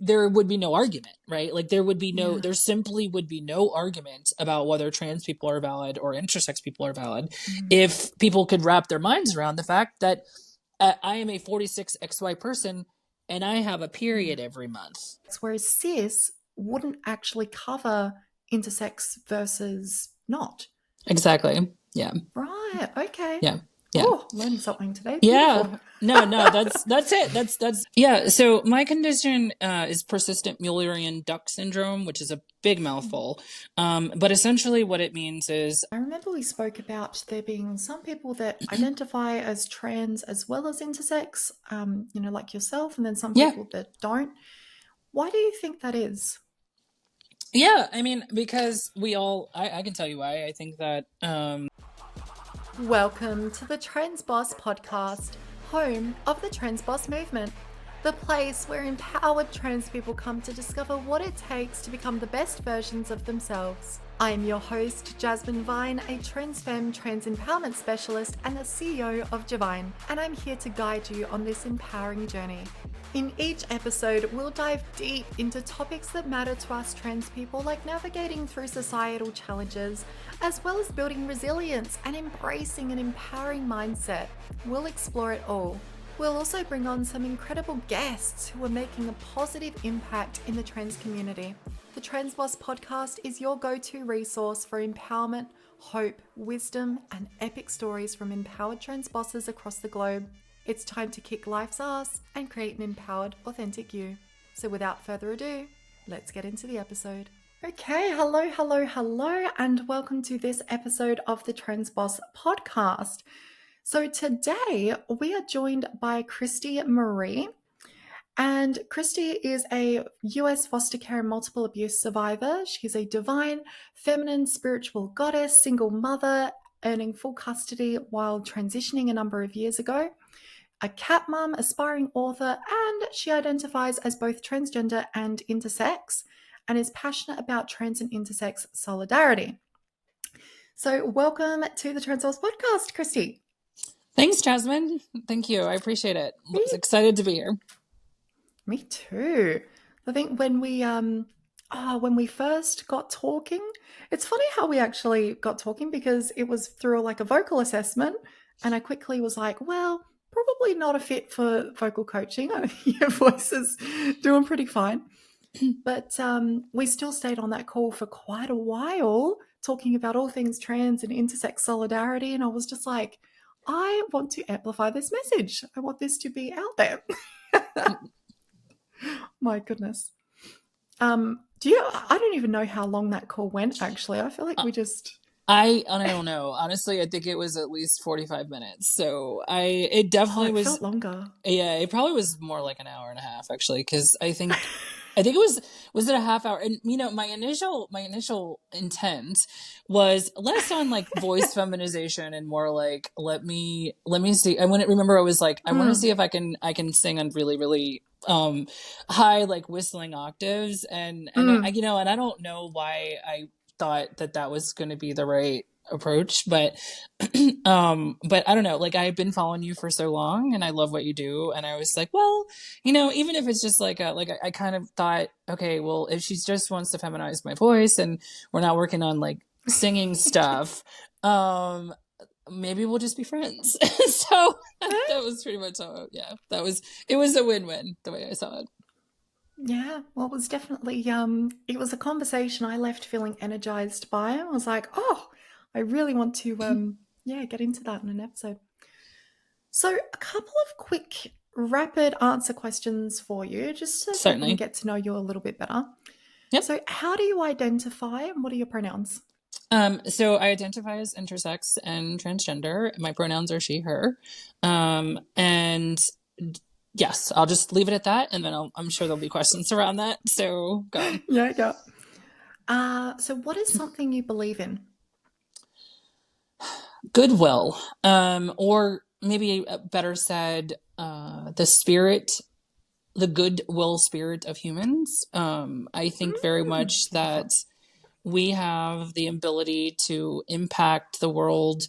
there would be no argument, right? Like there simply would be no argument about whether trans people are valid or intersex people are valid if people could wrap their minds around the fact that I am a 46XY person and I have a period every month. Whereas cis wouldn't actually cover intersex versus not. Exactly. Yeah. Right. Okay. Yeah. Yeah. Oh, learning something today. Yeah. Beautiful. No, that's it. That's yeah. So my condition is persistent Mullerian duct syndrome, which is a big mouthful. But essentially what it means is, I remember we spoke about there being some people that identify as trans as well as intersex, like yourself, and then some people that don't. Why do you think that is? Yeah, I mean, because I can tell you why. I think that Welcome to the Trans Boss podcast, home of the Trans Boss movement, the place where empowered trans people come to discover what it takes to become the best versions of themselves. I am your host, Jasmine Vine, a Transfem trans empowerment specialist and the CEO of Javine, and I'm here to guide you on this empowering journey. In each episode, we'll dive deep into topics that matter to us trans people, like navigating through societal challenges, as well as building resilience and embracing an empowering mindset. We'll explore it all. We'll also bring on some incredible guests who are making a positive impact in the trans community. The Trans Boss podcast is your go-to resource for empowerment, hope, wisdom, and epic stories from empowered trans bosses across the globe. It's time to kick life's ass and create an empowered, authentic you. So without further ado, let's get into the episode. Okay, hello, and welcome to this episode of the Trans Boss podcast. So today we are joined by Christie Marie, and Christie is a US foster care and multiple abuse survivor. She's a divine, feminine, spiritual goddess, single mother, earning full custody while transitioning a number of years ago, a cat mum, aspiring author, and she identifies as both transgender and intersex, and is passionate about trans and intersex solidarity. So welcome to the Trans Boss podcast, Christie. Thanks, Jasmine. Thank you. I appreciate it. I was excited to be here. Me too. I think when we first got talking, it's funny how we actually got talking, because it was through like a vocal assessment, and I quickly was like, well, probably not a fit for vocal coaching. Your voice is doing pretty fine. But we still stayed on that call for quite a while, talking about all things trans and intersex solidarity. And I was just like, I want to amplify this message. I want this to be out there. My goodness. I don't even know how long that call went, actually. I feel like we just... I don't know. Honestly, I think it was at least 45 minutes. So it definitely was... felt longer. Yeah, it probably was more like an hour and a half, actually, because I think it was it a half hour? And my initial intent was less on like voice feminization and more like let me see. I want to see if I can sing on really, really high, like whistling octaves, and I don't know why I thought that was going to be the right approach, but but I don't know, like I've been following you for so long and I love what you do, and I was like, well, even if it's just like I kind of thought, okay, well, if she just wants to feminize my voice and we're not working on like singing stuff, maybe we'll just be friends. So that was pretty much how, it was a win-win the way I saw it. Yeah, well, it was definitely, it was a conversation I left feeling energized by. I was like, oh, I really want to, get into that in an episode. So a couple of quick rapid answer questions for you, just so that we can get to know you a little bit better. Yep. So how do you identify, and what are your pronouns? So I identify as intersex and transgender. My pronouns are she, her. And yes, I'll just leave it at that, and then I'm sure there'll be questions around that. So go on. Yeah. So what is something you believe in? Goodwill, or maybe better said, the goodwill spirit of humans. I think very much that we have the ability to impact the world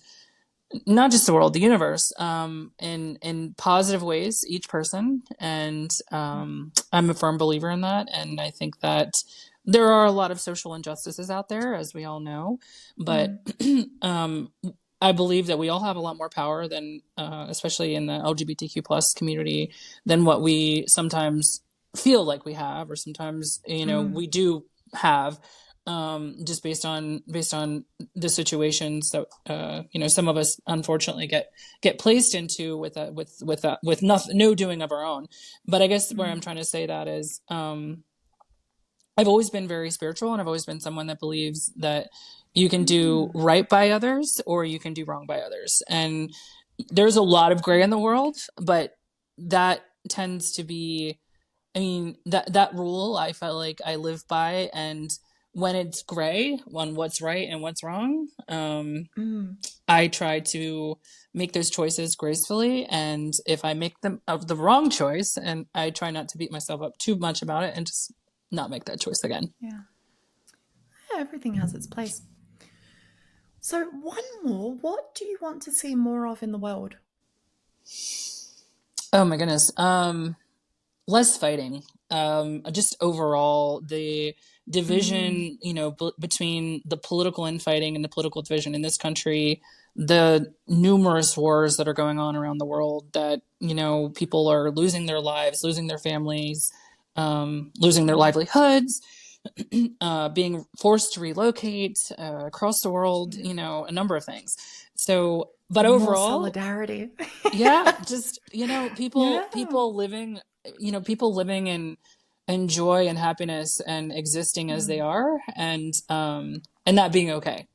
not just the world, the universe, in positive ways, each person. And I'm a firm believer in that. And I think that there are a lot of social injustices out there, as we all know. But I believe that we all have a lot more power than, especially in the LGBTQ plus community, than what we sometimes feel like we have, or sometimes, we do have, just based on the situations that some of us unfortunately get placed into with nothing, no doing of our own. But I guess where I'm trying to say that is, I've always been very spiritual, and I've always been someone that believes that you can do right by others or you can do wrong by others. And there's a lot of gray in the world, but that tends to be, that rule I felt like I live by. And when it's gray on what's right and what's wrong, I try to make those choices gracefully. And if I make them of the wrong choice, and I try not to beat myself up too much about it and just not make that choice again. Yeah, everything has its place. So one more, what do you want to see more of in the world? Oh my goodness. Less fighting. Just overall, the division, between the political infighting and the political division in this country, the numerous wars that are going on around the world that, people are losing their lives, losing their families, losing their livelihoods, being forced to relocate across the world, a number of things. So, but more overall, solidarity. just, people living, in joy and happiness and existing as they are, and that being okay,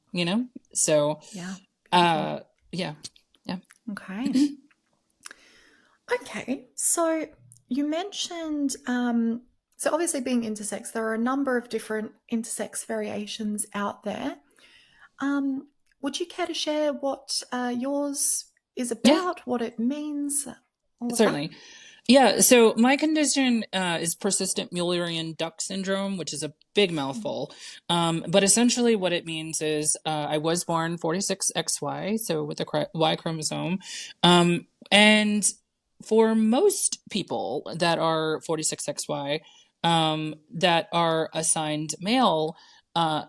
so yeah. Okay. Okay, so you mentioned, so obviously being intersex, there are a number of different intersex variations out there. Would you care to share what yours is about, what it means? Certainly. Yeah, so my condition is persistent Mullerian duct syndrome, which is a big mouthful. But essentially what it means is I was born 46XY, so with the Y chromosome. And for most people that are 46XY, that are assigned male,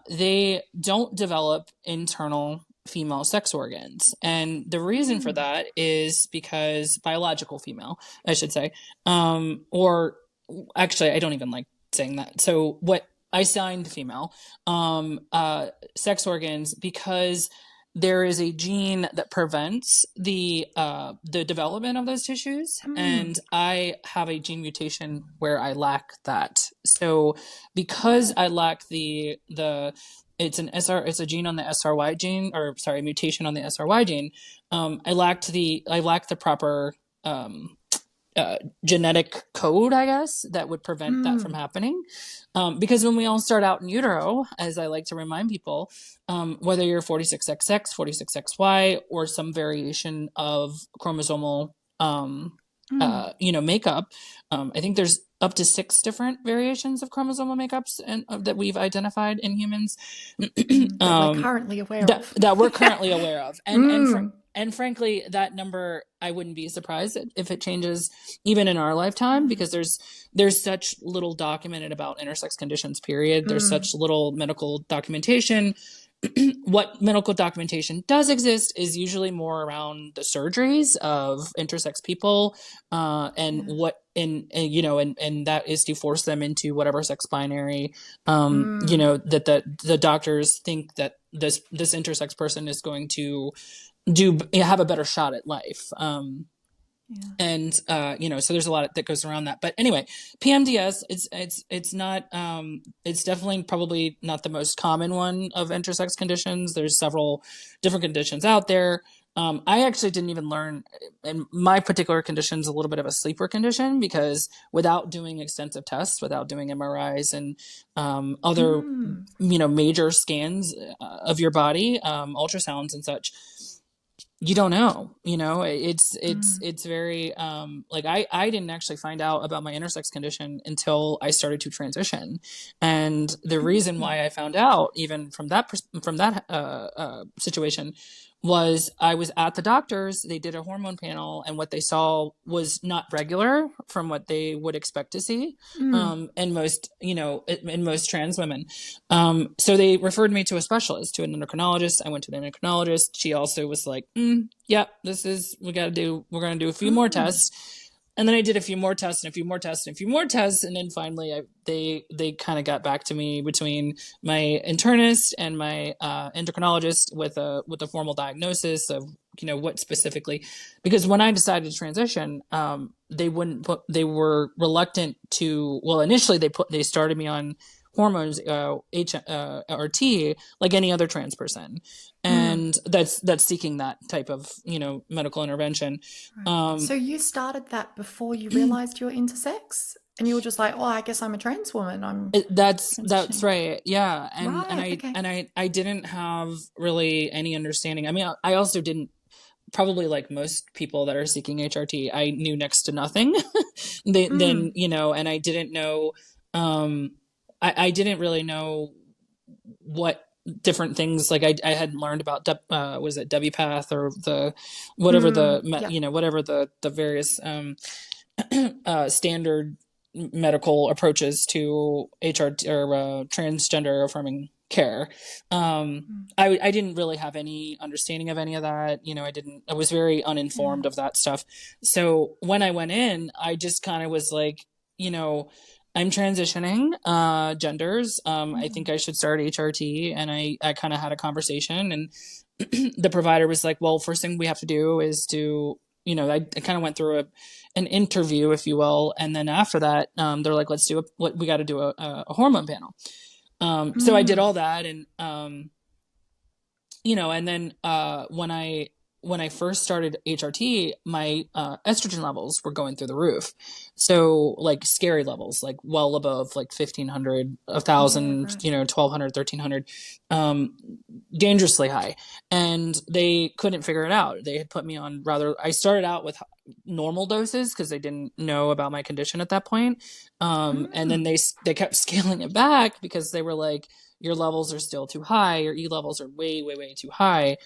they don't develop internal female sex organs. And the reason for that is because biological female, I should say, or actually, I don't even like saying that. So what I signed female, sex organs, because there is a gene that prevents the development of those tissues, and I have a gene mutation where I lack that. So because I lack it's a gene on the SRY gene, mutation on the SRY gene. I lack the proper genetic code, I guess, that would prevent that from happening. Because when we all start out in utero, as I like to remind people, whether you're 46XX, 46XY, or some variation of chromosomal, makeup, I think there's up to 6 different variations of chromosomal makeups that we've identified in humans. That we're currently aware of. That we're currently aware of. And frankly, that number, I wouldn't be surprised if it changes even in our lifetime, because there's such little documented about intersex conditions, period. There's such little medical documentation. What medical documentation does exist is usually more around the surgeries of intersex people, and that is to force them into whatever sex binary, that the doctors think that this intersex person is going to have a better shot at life. And so there's a lot that goes around that. But anyway, PMDS, it's not, it's definitely probably not the most common one of intersex conditions. There's several different conditions out there. I actually didn't even learn, and my particular condition is a little bit of a sleeper condition, because without doing extensive tests, without doing MRIs and other major scans of your body, ultrasounds and such, you don't know, it's very, like I didn't actually find out about my intersex condition until I started to transition. And the reason why I found out, even from that situation, was I was at the doctor's, they did a hormone panel, and what they saw was not regular from what they would expect to see, in most, in most trans women. So they referred me to a specialist, to an endocrinologist. I went to the endocrinologist. She also was like, yep, we're going to do a few more tests. And then I did a few more tests and a few more tests and a few more tests. And then finally they kind of got back to me, between my internist and my endocrinologist, with a formal diagnosis of, what specifically, because when I decided to transition, they were reluctant to, well, initially they started me on hormones, HRT, like any other trans person, and that's seeking that type of, medical intervention. So you started that before you realized you were intersex, and you were just like, "Oh, I guess I'm a trans woman. I'm That's transitioning." right, yeah, and Right. Okay. I didn't have really any understanding. I mean, I also didn't, probably like most people that are seeking HRT, I knew next to nothing. Then, and I didn't know, I didn't really know what different things, like I had learned about, was it WPATH, or the whatever Yep. whatever the various standard medical approaches to HRT, or transgender affirming care. I didn't really have any understanding of any of that. I was very uninformed of that stuff. So when I went in, I just kind of was like, I'm transitioning genders. I think I should start HRT. And I kind of had a conversation, and the provider was like, well, first thing we have to do is to, I kind of went through an interview, if you will. And then after that, they're like, what we got to do a hormone panel. So I did all that. And, and then, when I first started HRT, my estrogen levels were going through the roof. So, like, scary levels, like well above like 1,500, 1,000, right. 1,200, 1,300, dangerously high. And they couldn't figure it out. They had put me on I started out with normal doses because they didn't know about my condition at that point. And then they kept scaling it back because they were like, your levels are still too high. Your E levels are way, way, way too high.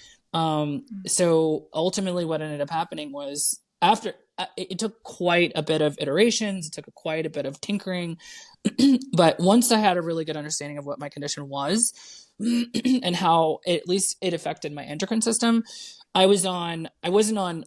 So ultimately what ended up happening was, after it took quite a bit of iterations, it took quite a bit of tinkering. But once I had a really good understanding of what my condition was and how at least it affected my endocrine system, I wasn't on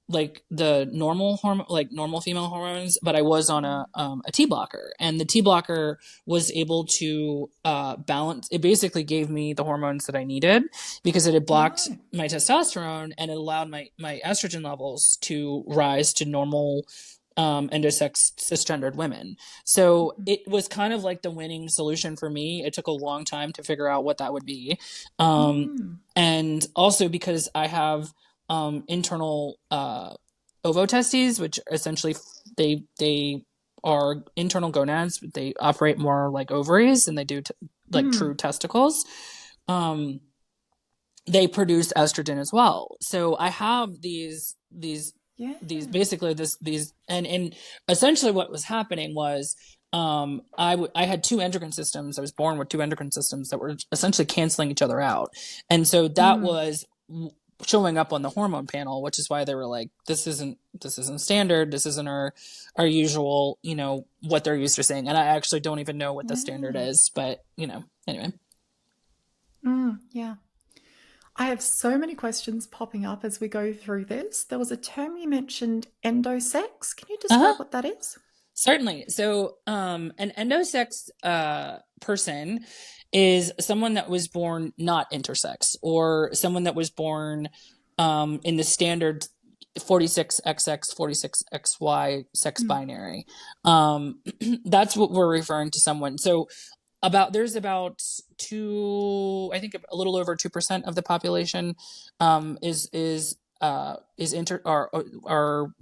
like the normal hormone, like normal female hormones, but I was on a T blocker, and the T blocker was able to balance. It basically gave me the hormones that I needed, because it had blocked my testosterone, and it allowed my estrogen levels to rise to normal endosex cisgendered women. So it was kind of like the winning solution for me. It took a long time to figure out what that would be, and also because I have internal ovotestes, which essentially they are internal gonads. They operate more like ovaries than they do like true testicles. They produce estrogen as well. So I have these basically these and essentially what was happening was, I had two endocrine systems. I was born with two endocrine systems that were essentially canceling each other out. And so that was showing up on the hormone panel, which is why they were like, this isn't standard. This isn't our usual, what they're used to saying. And I actually don't even know what the standard is, but anyway. Yeah. I have so many questions popping up as we go through this. There was a term you mentioned, endosex. Can you describe what that is? Certainly. So, an endosex person is someone that was born not intersex, or someone that was born in the standard 46XX, 46XY sex binary. That's what we're referring to someone. So there's about I think a little over 2% of the population is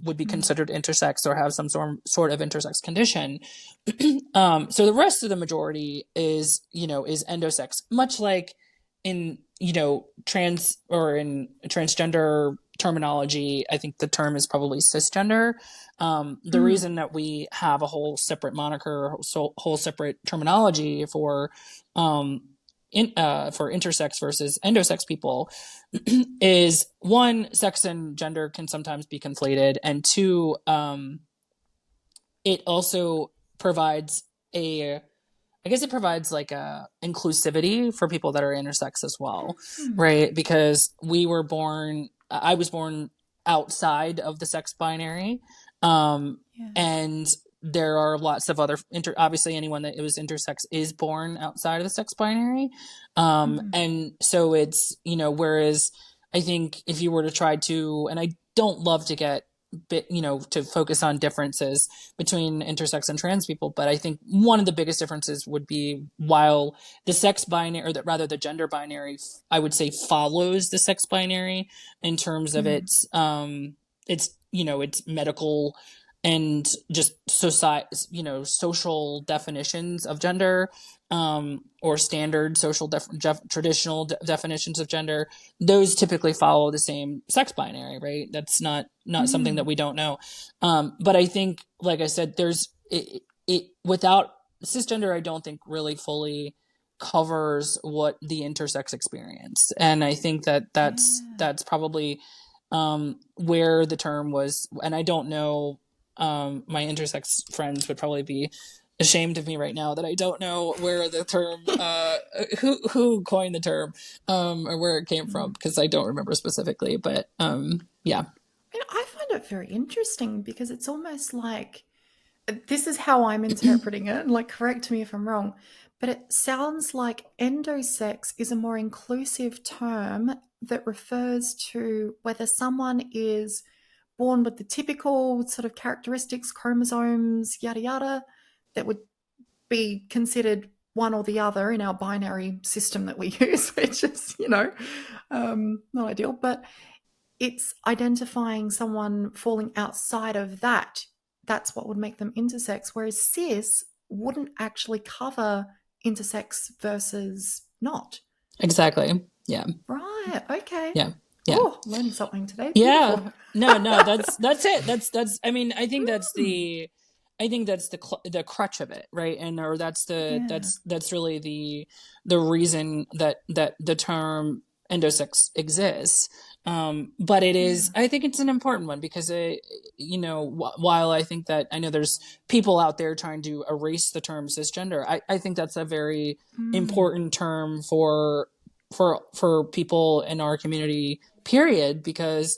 would be considered intersex, or have some sort of intersex condition. So the rest of the majority is endosex, much like in trans or in transgender terminology, I think the term is probably cisgender. The reason that we have a whole separate moniker, whole separate terminology for for intersex versus endosex people is one, sex and gender can sometimes be conflated, and two, it also provides a I guess it provides like a inclusivity for people that are intersex as well, right? Because I was born outside of the sex binary, and there are lots of other obviously anyone that was intersex is born outside of the sex binary, and so it's whereas I think if you were to try to, and I don't love to get to focus on differences between intersex and trans people, but I think one of the biggest differences would be while the sex binary, or rather the gender binary, I would say follows the sex binary in terms of its medical and just social definitions of gender, or standard social traditional definitions of gender. Those typically follow the same sex binary, right? That's not something that we don't know. But I think, like I said, there's without cisgender, I don't think really fully covers what the intersex experience. And I think that that's probably where the term was. And I don't know, my intersex friends would probably be ashamed of me right now that I don't know where the term, who coined the term, or where it came from, because I don't remember specifically. But yeah. I find it very interesting because it's almost like, this is how I'm interpreting it, and like, correct me if I'm wrong, but it sounds like endosex is a more inclusive term that refers to whether someone is born with the typical sort of characteristics, chromosomes, yada yada, that would be considered one or the other in our binary system that we use, which is, not ideal, but it's identifying someone falling outside of that. That's what would make them intersex, whereas cis wouldn't actually cover intersex versus not. Exactly. Yeah. Right. Okay. Yeah. Yeah. Oh, learning something today. Yeah. Beautiful. No, that's it. That's, I mean, I think that's the crutch of it, right? And, or that's really the reason that the term endosex exists. But it is, I think it's an important one because while I think that I know there's people out there trying to erase the term cisgender, I think that's a very important term for people in our community, period, because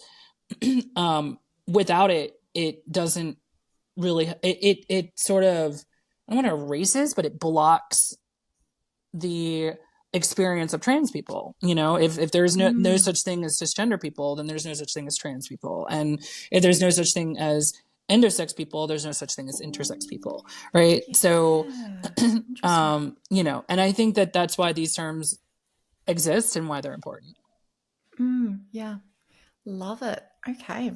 without it, it doesn't really, it sort of, I don't want to erases, but it blocks the experience of trans people. If there's no such thing as cisgender people, then there's no such thing as trans people. And if there's no such thing as endosex people, there's no such thing as intersex people. Right. Yeah. So, and I think that that's why these terms exist and why they're important. Yeah. Love it. Okay.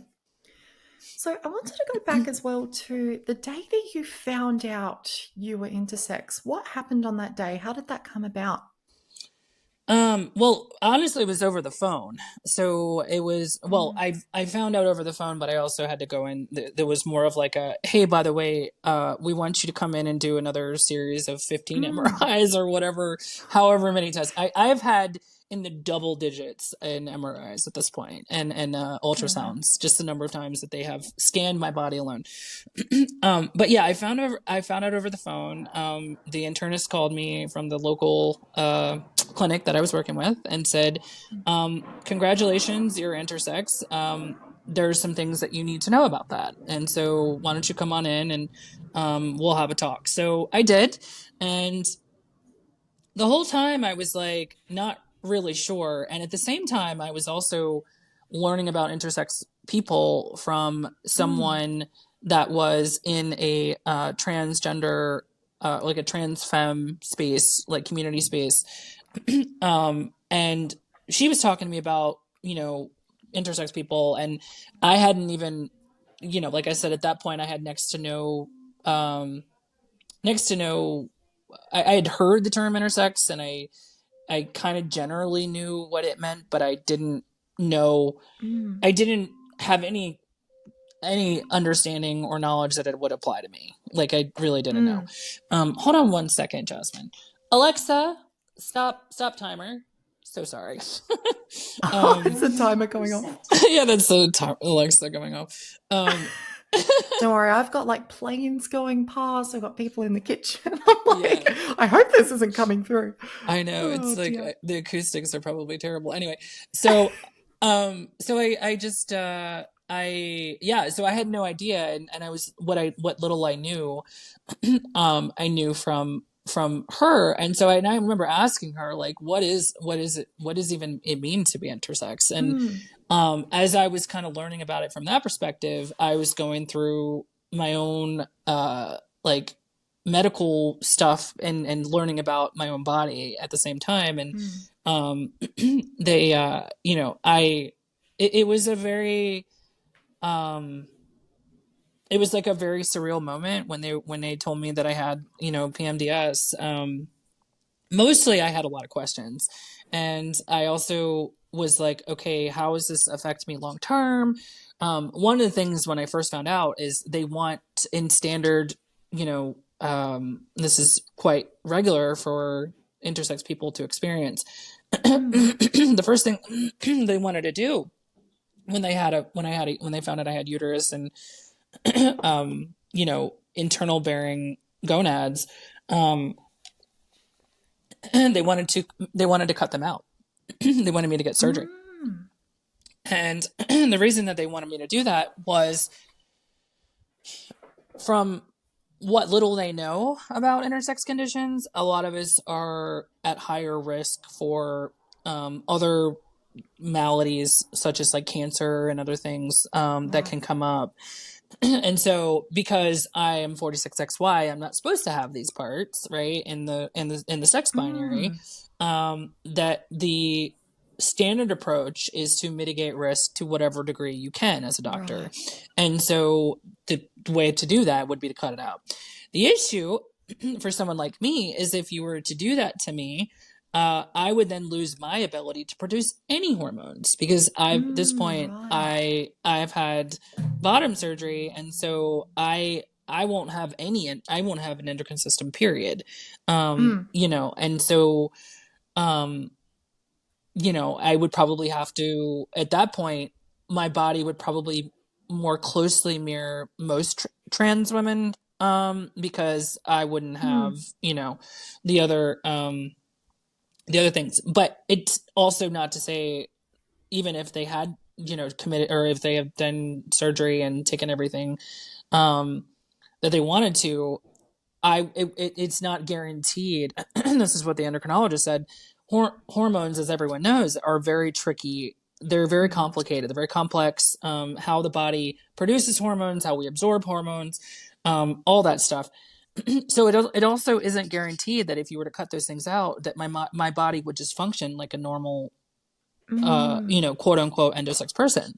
So I wanted to go back as well to the day that you found out you were intersex. What happened on that day? How did that come about? Well, honestly, it was over the phone. So it was, well, I found out over the phone, but I also had to go in. There was more of like a, hey, by the way, we want you to come in and do another series of 15 MRIs or whatever, however many tests. I've had in the double digits in MRIs at this point, and ultrasounds, just the number of times that they have scanned my body alone. But yeah, I found out over the phone. The internist called me from the local clinic that I was working with and said, congratulations, you're intersex. There's some things that you need to know about that. And so why don't you come on in and we'll have a talk. So I did. And the whole time I was like, not really sure. And at the same time, I was also learning about intersex people from someone that was in a transgender, like a Transfem space, like community space. And she was talking to me about, intersex people. And I hadn't even, like I said, at that point I had next to no, I had heard the term intersex, and I I kind of generally knew what it meant, but I didn't know, I didn't have any understanding or knowledge that it would apply to me. Like, I really didn't know. Hold on one second, Jasmine. Alexa, stop timer. So sorry. It's the timer going off. Yeah, that's the Alexa going off. Don't worry, I've got like planes going past. I've got people in the kitchen. I'm like, I hope this isn't coming through. I know, it's like the acoustics are probably terrible. Anyway, so I just so I had no idea, and I was what little I knew, I knew from her, and so I remember asking her, like, what does even it mean to be intersex? And as I was kind of learning about it from that perspective, I was going through my own like medical stuff and learning about my own body at the same time, and they it was a very it was like a very surreal moment when they told me that I had, PMDS. Mostly I had a lot of questions, and I also was like, okay, how does this affect me long term? One of the things when I first found out is they want in standard, this is quite regular for intersex people to experience. The first thing they wanted to do when they found out I had uterus and internal bearing gonads, and they wanted to cut them out. They wanted me to get surgery. And the reason that they wanted me to do that was, from what little they know about intersex conditions, a lot of us are at higher risk for other maladies, such as like cancer and other things that can come up. And so, because I am 46XY, I'm not supposed to have these parts, right, in the sex binary. That the standard approach is to mitigate risk to whatever degree you can as a doctor. Right. And so the way to do that would be to cut it out. The issue for someone like me is, if you were to do that to me, I would then lose my ability to produce any hormones, because at this point, right. I've had bottom surgery, and so I won't have I won't have an endocrine system, period. And so, I would probably have to, at that point, my body would probably more closely mirror most trans women, because I wouldn't have, the other things. But it's also not to say, even if they had, committed, or if they have done surgery and taken everything that they wanted to, it's not guaranteed. This is what the endocrinologist said. Hormones, as everyone knows, are very tricky. They're very complicated. They're very complex. How the body produces hormones, how we absorb hormones, all that stuff. So it also isn't guaranteed that if you were to cut those things out, that my body would just function like a normal, quote unquote endosex person,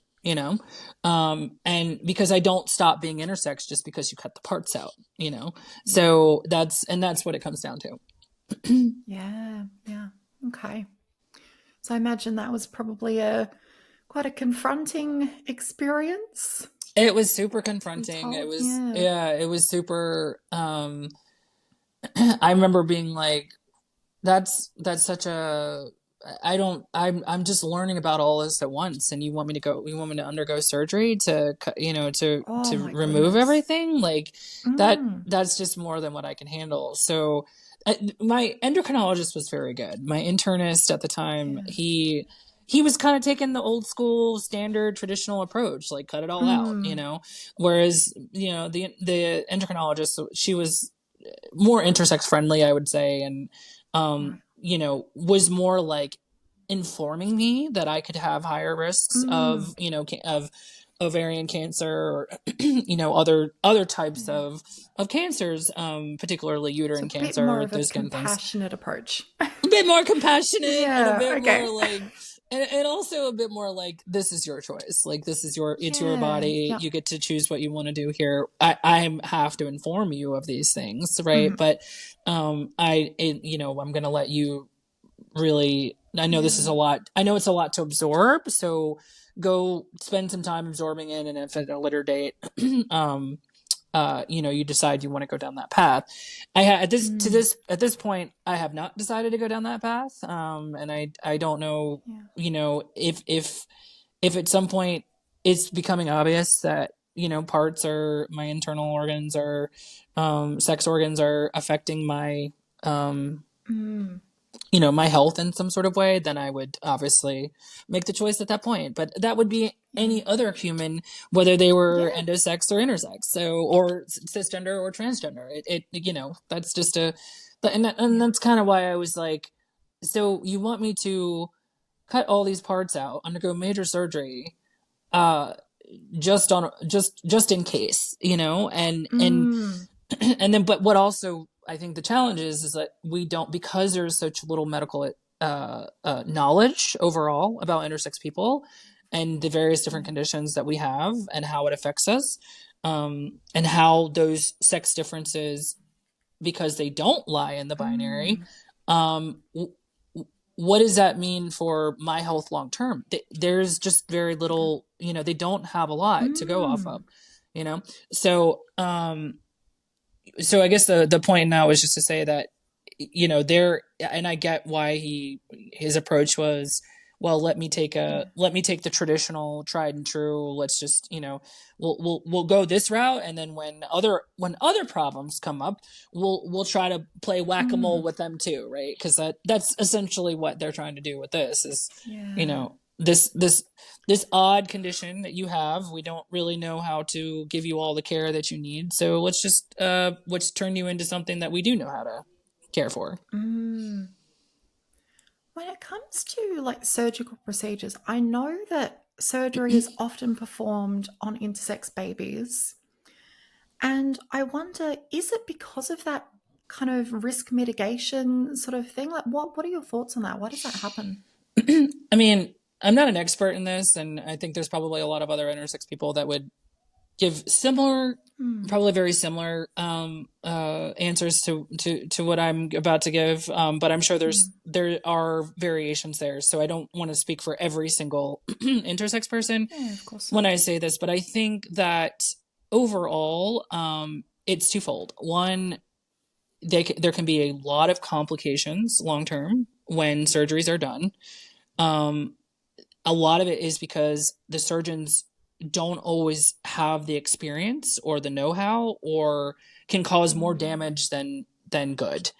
and because I don't stop being intersex just because you cut the parts out, so that's what it comes down to. Yeah. Okay. So I imagine that was probably quite a confronting experience. It was super confronting. It was, it was super, I remember being like, that's such a, I'm just learning about all this at once, and you want me to undergo surgery to remove everything? Like, that's just more than what I can handle. So my endocrinologist was very good. My internist at the time, he was kind of taking the old school standard traditional approach, like cut it all out, whereas, the endocrinologist, she was more intersex friendly, I would say. And, was more like informing me that I could have higher risks of ovarian cancer, or, other types of cancers, particularly uterine cancer. More of a compassionate approach. A bit more compassionate, and a bit more like, and also a bit more like, this is your choice. Like, this is it's your body. Yeah. You get to choose what you want to do here. I have to inform you of these things, right? But I'm going to let you really, I know this is a Yeah. lot. I know it's a lot to absorb. So go spend some time absorbing it. And if at a later date, you decide you want to go down that path. At this point, I have not decided to go down that path. And I don't know, Yeah. if at some point it's becoming obvious that, parts or my internal organs or, sex organs are affecting my, my health in some sort of way, then I would obviously make the choice at that point. But that would be Yeah. any other human, whether they were Yeah. endosex or intersex, so, or cisgender or transgender. That's just and Yeah. that's kind of why I was like, so you want me to cut all these parts out, undergo major surgery, uh, just in case, and Mm. and then, but what also I think the challenge is that we don't, because there's such little medical knowledge overall about intersex people and the various different conditions that we have and how it affects us, and how those sex differences, because they don't lie in the binary, Mm. um, what does that mean for my health long term? There's just very Yeah. little, they don't have a lot to go off of, Mm. so so I guess the point now is just to say that, there, and I get why his approach was, well, Yeah. let me take the traditional tried and true, let's just, we'll go this route, and then when other problems come up, we'll try to play whack-a-mole Mm. with them too, right? Because that's essentially what they're trying to do with this is, Yeah. this odd condition that you have, we don't really know how to give you all the care that you need, so let's turn you into something that we do know how to care for. Mm. When it comes to like surgical procedures, I know that surgery is often performed on intersex babies. And I wonder, is it because of that kind of risk mitigation sort of thing? Like what are your thoughts on that? Why does that happen? I mean, I'm not an expert in this, and I think there's probably a lot of other intersex people that would give Mm. probably very similar answers to what I'm about to give. But I'm sure there are variations there. So I don't want to speak for every single intersex person Yeah, of course when not. I say this, but I think that overall, it's twofold. One, there can be a lot of complications long term when surgeries are done. Um, a lot of it is because the surgeons don't always have the experience or the know-how, or can cause more Mm. damage than good.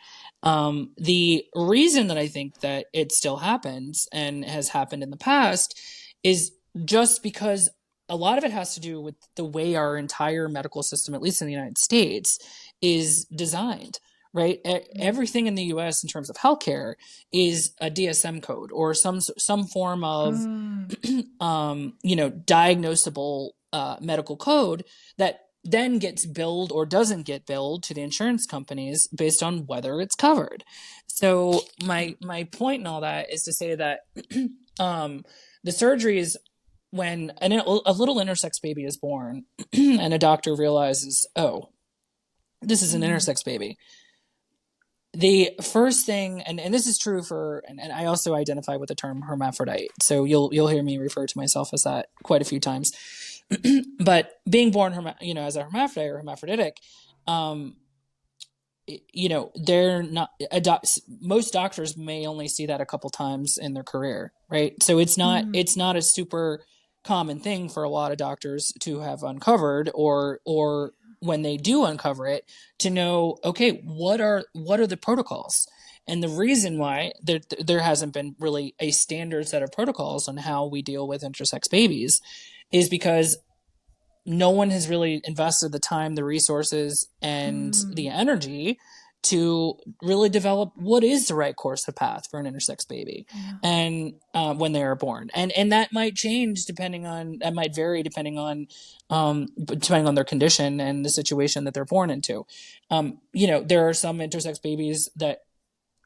The reason that I think that it still happens and has happened in the past is just because a lot of it has to do with the way our entire medical system, at least in the United States, is designed. Right, everything in the U.S. in terms of healthcare is a DSM code or some form of Mm. diagnosable medical code that then gets billed or doesn't get billed to the insurance companies based on whether it's covered. So my point in all that is to say that the surgery is when a little intersex baby is born and a doctor realizes, oh, this is an Mm. intersex baby. The first thing, and this is true for, and I also identify with the term hermaphrodite, so you'll hear me refer to myself as that quite a few times. But being born as a hermaphrodite or hermaphroditic, they're not most doctors may only see that a couple times in their career, right? So Mm. it's not a super common thing for a lot of doctors to have uncovered, or when they do uncover it, to know, okay, what are the protocols? And the reason why there hasn't been really a standard set of protocols on how we deal with intersex babies is because no one has really invested the time, the resources, and the Mm. energy to really develop what is the right course of path for an intersex baby, Yeah. and when they are born, and that might change that might vary depending on their condition and the situation that they're born into. There are some intersex babies that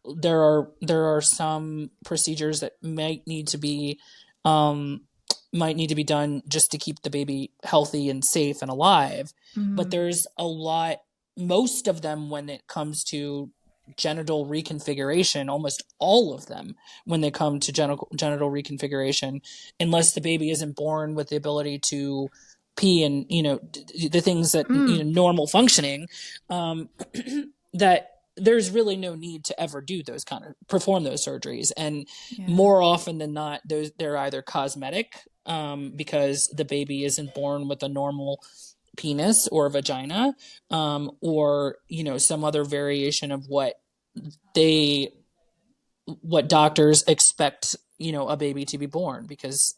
there are some procedures that might need to be done just to keep the baby healthy and safe and alive. But Mm. there's a lot, most of them, when it comes to genital reconfiguration, almost all of them, when they come to genital reconfiguration, unless the baby isn't born with the ability to pee and, the things that, normal functioning, that there's really no need to ever do perform those surgeries. And more often than not, they're either cosmetic, because the baby isn't born with a normal penis or vagina, or, some other variation of what doctors expect, a baby to be born, because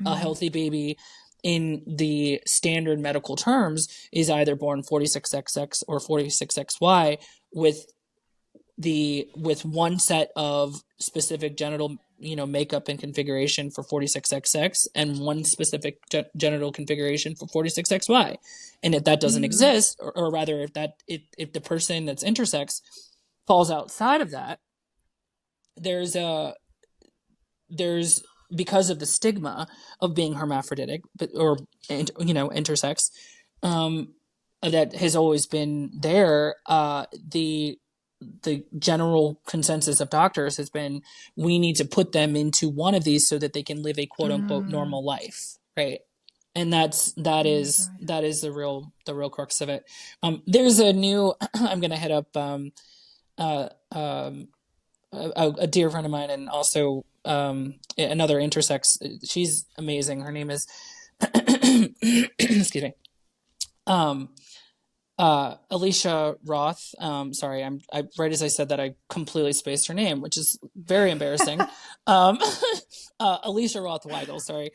a healthy baby in the standard medical terms is either born 46XX or 46XY with one set of specific genital, makeup and configuration for 46XX and one specific genital configuration for 46XY. And if that doesn't exist, or rather if the person that's intersex falls outside of that, there's because of the stigma of being hermaphroditic, or intersex, that has always been there. The general consensus of doctors has been, we need to put them into one of these so that they can live a quote unquote normal life, right? And that is the real crux of it. There's a new I'm gonna hit up a dear friend of mine, and also another intersex. She's amazing. Her name is excuse me, Alicia Roth. Sorry, I right as I said that, I completely spaced her name, which is very embarrassing. Alicia Roth Weigel, sorry.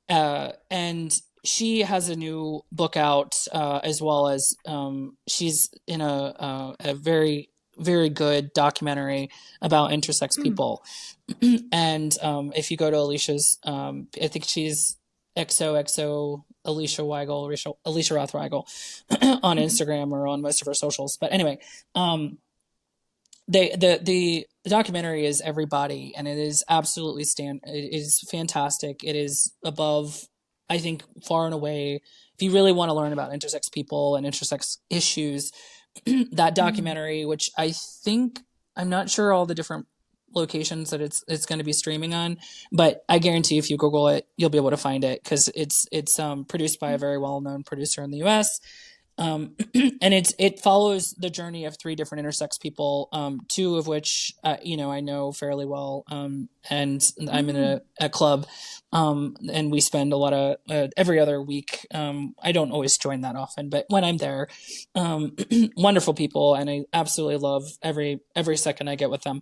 And she has a new book out, as well as she's in a very, very good documentary about intersex people. And if you go to Alicia's, I think she's XOXO Alicia Weigel, Alicia Roth Weigel on Instagram or on most of her socials. But anyway, the documentary is everybody, and it is absolutely it is fantastic. It is above, I think, far and away, if you really want to learn about intersex people and intersex issues, that documentary, which I think, I'm not sure all the different locations that it's going to be streaming on, but I guarantee if you Google it, you'll be able to find it, because it's produced by a very well-known producer in the US. And it follows the journey of 3 different intersex people, 2 of which, I know fairly well. And I'm in a club, and we spend a lot of, every other week. I don't always join that often, but when I'm there, wonderful people. And I absolutely love every second I get with them.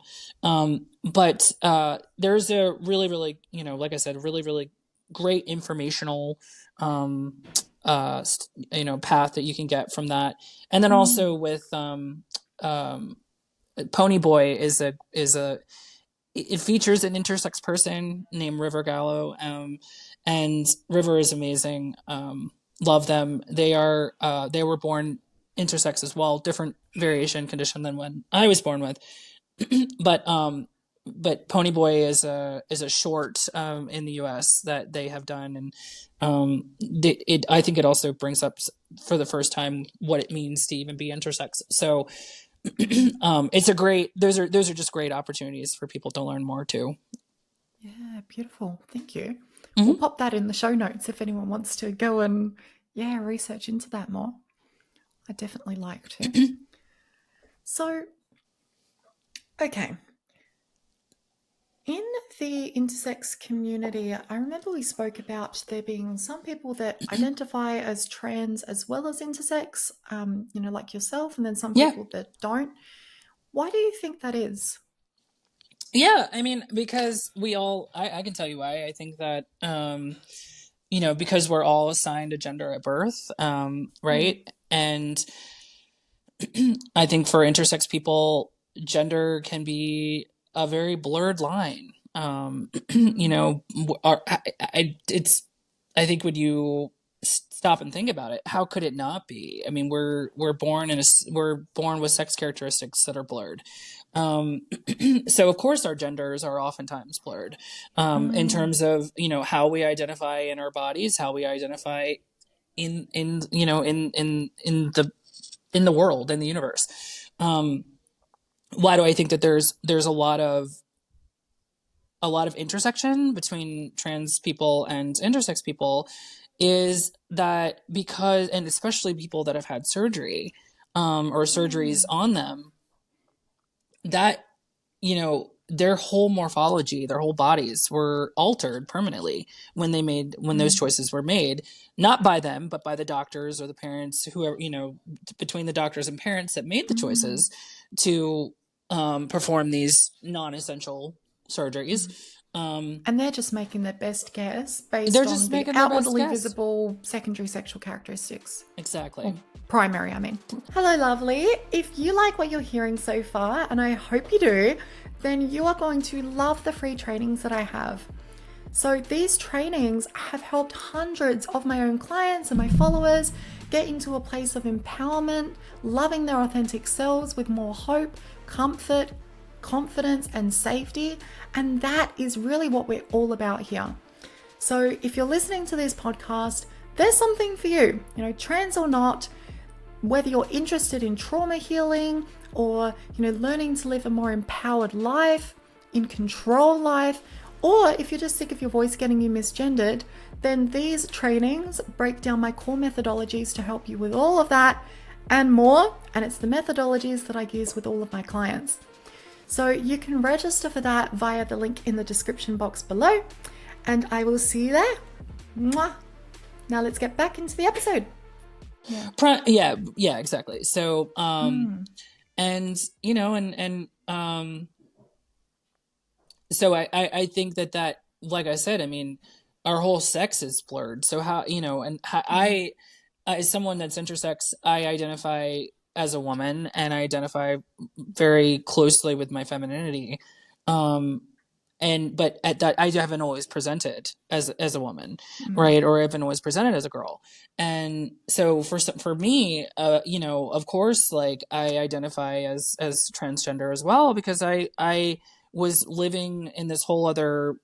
But there's a really, really, like I said, really, really great informational, path that you can get from that. And then also with Pony Boy it features an intersex person named River Gallo, and River is amazing. Love them. They were born intersex as well, different variation condition than when I was born with. But Pony Boy is a short in the US that they have done, and I think it also brings up for the first time what it means to even be intersex. So it's a great, those are just great opportunities for people to learn more too. Yeah, beautiful. Thank you. We'll pop that in the show notes if anyone wants to go and research into that more. I'd definitely like to. So, okay. In the intersex community, I remember we spoke about there being some people that identify as trans as well as intersex, like yourself, and then some people that don't. Why do you think that is? Yeah, I mean, because I can tell you why. I think that, because we're all assigned a gender at birth, right? And I think for intersex people, gender can be a very blurred line. I think when you stop and think about it, how could it not be? I mean, we're born with sex characteristics that are blurred. So of course our genders are oftentimes blurred, in terms of, how we identify in our bodies, how we identify in the world, in the universe. why do I think that there's a lot of intersection between trans people and intersex people is that because, and especially people that have had surgery, or surgeries on them, that, their whole morphology, their whole bodies were altered permanently when those choices were made, not by them, but by the doctors or the parents, whoever, between the doctors and parents that made the choices to perform these non-essential surgeries. And they're just making their best guess based They're on just the making their best outwardly guess. visible secondary sexual characteristics. Exactly. Primary, I mean. Hello, lovely. If you like what you're hearing so far, and I hope you do, then you are going to love the free trainings that I have. So these trainings have helped hundreds of my own clients and my followers get into a place of empowerment, loving their authentic selves with more hope, comfort, confidence, and safety. And that is really what we're all about here. So if you're listening to this podcast, there's something for you, trans or not, whether you're interested in trauma healing or, learning to live a more empowered life, in control life, or if you're just sick of your voice getting you misgendered, then these trainings break down my core methodologies to help you with all of that and more. And it's the methodologies that I use with all of my clients. So you can register for that via the link in the description box below, and I will see you there. Mwah. Now let's get back into the episode. Yeah, exactly. So, so I think that, like I said, I mean, our whole sex is blurred. So how, and how I, as someone that's intersex, I identify as a woman, and I identify very closely with my femininity. But at that, I haven't always presented as a woman, right? Or I haven't always presented as a girl. And so for me, of course, like I identify as transgender as well, because I was living in this whole other,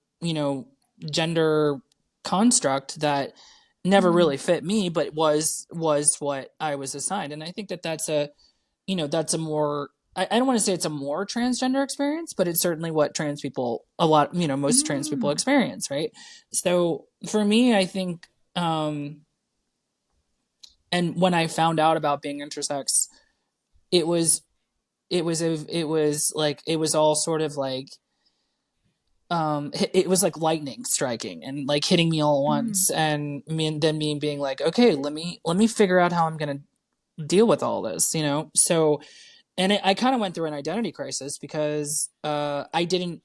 gender construct that never really fit me, but was what I was assigned. And I think that's that's a more, I don't want to say it's a more transgender experience, but it's certainly what trans people, most trans people experience, right? So for me, I think, and when I found out about being intersex, it was all sort of like, it was like lightning striking and like hitting me all at once, and me being like, okay, let me figure out how I'm going to deal with all this, So, and I kind of went through an identity crisis because it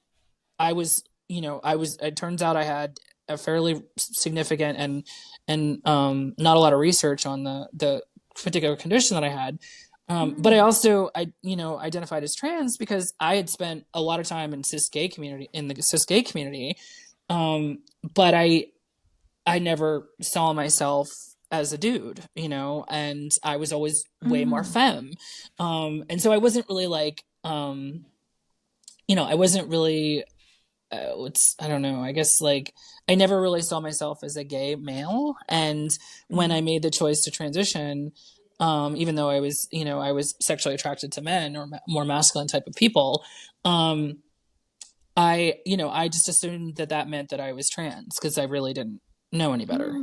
turns out I had a fairly significant and not a lot of research on the particular condition that I had. But I also, identified as trans because I had spent a lot of time in the cis gay community. But I never saw myself as a dude, and I was always way more femme. And so I wasn't really like, I wasn't really, I don't know, I guess like I never really saw myself as a gay male. And when I made the choice to transition, even though I was sexually attracted to men or more masculine type of people, I just assumed that meant that I was trans because I really didn't know any better,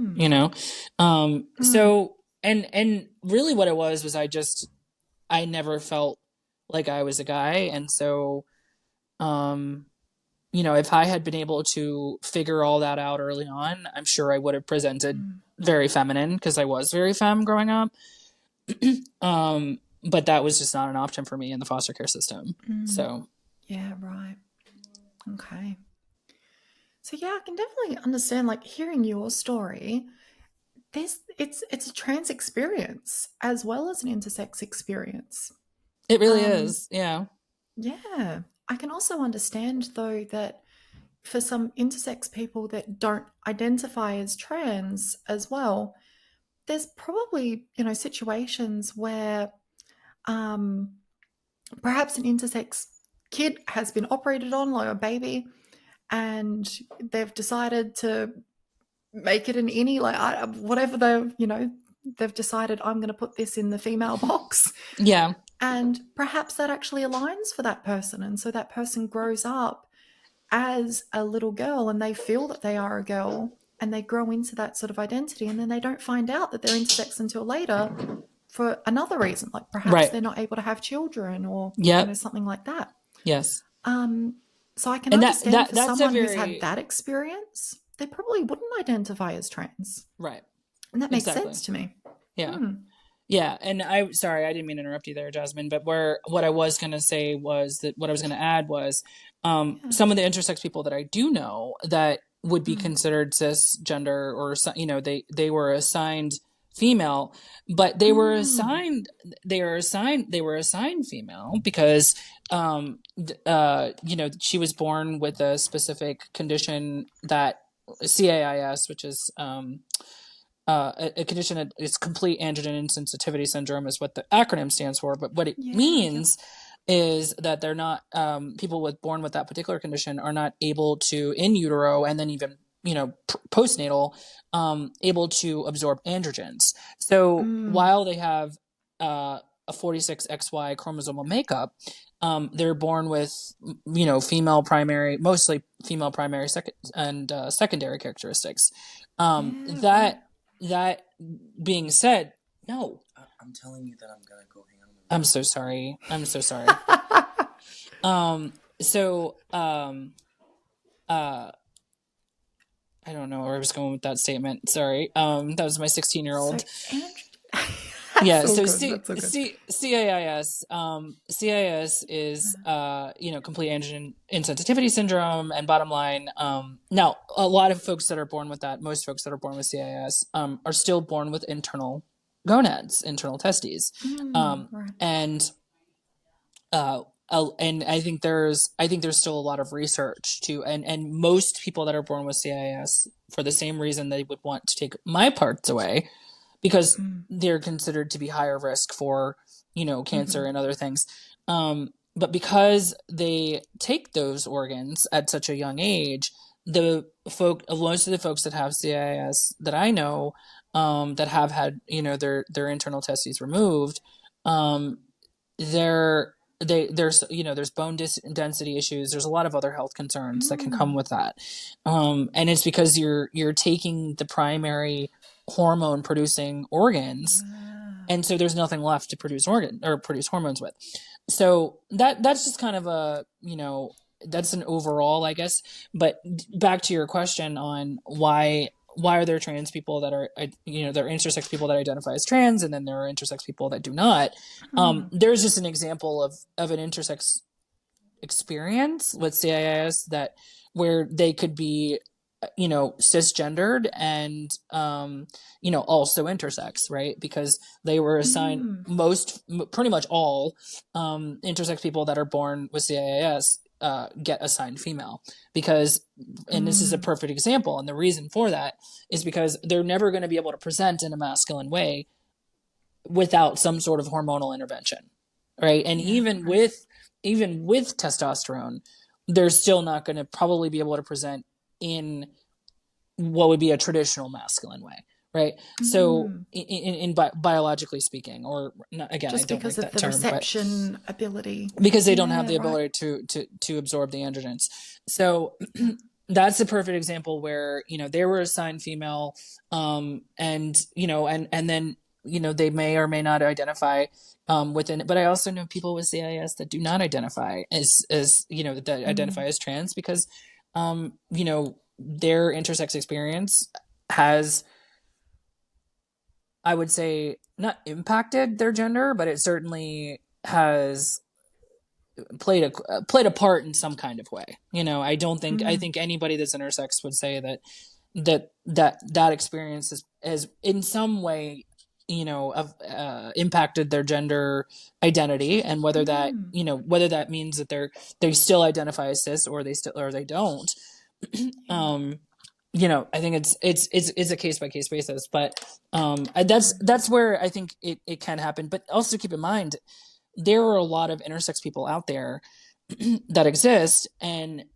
So, and really what it was I never felt like I was a guy. And so, if I had been able to figure all that out early on, I'm sure I would have presented very feminine because I was very femme growing up. But that was just not an option for me in the foster care system. So. Yeah, right. Okay. So yeah, I can definitely understand, like, hearing your story, it's a trans experience as well as an intersex experience. It really is. Yeah. Yeah. I can also understand though that for some intersex people that don't identify as trans as well, there's probably, situations where perhaps an intersex kid has been operated on, like a baby, and they've decided to make it an innie, like whatever they've decided, I'm going to put this in the female box. Yeah. And perhaps that actually aligns for that person. And so that person grows up as a little girl and they feel that they are a girl and they grow into that sort of identity. And then they don't find out that they're intersex until later for another reason, like perhaps Right. they're not able to have children or, Yep. something like that. Yes. So I can And understand for that's a someone who's had very that experience, they probably wouldn't identify as trans. right. And that makes Exactly. sense to me. Yeah. Yeah. And sorry, I didn't mean to interrupt you there, Jasmine, but what I was going to say was that what I was going to add was some of the intersex people that I do know that would be considered cisgender, or, you know, they were assigned female, but they were assigned female because you know, she was born with a specific condition, that CAIS, which is a condition that is complete androgen insensitivity syndrome, is what the acronym stands for. But what it means is that they're not, people born with that particular condition are not able to, in utero and then even, you know, postnatal, able to absorb androgens. So while they have a 46XY chromosomal makeup, they're born with, you know, mostly female primary and secondary characteristics. That being said, no. I'm telling you that I'm gonna go hang on. I'm so sorry. I don't know where I was going with that statement. Sorry. That was my 16-year-old. Yeah. So CAIS, CAIS is, you know, complete androgen insensitivity syndrome. And bottom line, now a lot of folks that are born with that, most folks that are born with CAIS, are still born with internal gonads, internal testes. And I think there's still a lot of research too. And most people that are born with CAIS, for the same reason they would want to take my parts away, because they're considered to be higher risk for, you know, cancer and other things. But because they take those organs at such a young age, most of the folks that have CIS that I know, that have had, you know, their internal testes removed, there's, you know, there's bone density issues. There's a lot of other health concerns that can come with that. And it's because you're taking the primary hormone producing organs, and so there's nothing left to produce hormones with. So that's just kind of a, you know, that's an overall, I guess. But back to your question on why are there trans people that are, you know, there are intersex people that identify as trans, and then there are intersex people that do not. There's just an example of an intersex experience with CIS where they could be, you know, cisgendered and, you know, also intersex, right? Because they were assigned pretty much all, intersex people that are born with CIS, get assigned female, because, and this is a perfect example. And the reason for that is because they're never going to be able to present in a masculine way without some sort of hormonal intervention. Right. And even with testosterone, they're still not going to probably be able to present in what would be a traditional masculine way, right? So, in biologically speaking, or not, again, just I don't because like of that the term, reception ability, because they don't have the ability to absorb the androgens. So that's a perfect example where, you know, they were assigned female, and, you know, and then, you know, they may or may not identify within it. But I also know people with CIS that do not identify as you know, that identify as trans, because you know, their intersex experience has, I would say, not impacted their gender, but it certainly has played a part in some kind of way. You know, I think anybody that's intersex would say that experience has in some way, you know, impacted their gender identity, and whether that, you know, whether that means that they still identify as cis, or they don't. You know, I think it's a case by case basis, but that's where I think it can happen. But also keep in mind, there are a lot of intersex people out there that exist and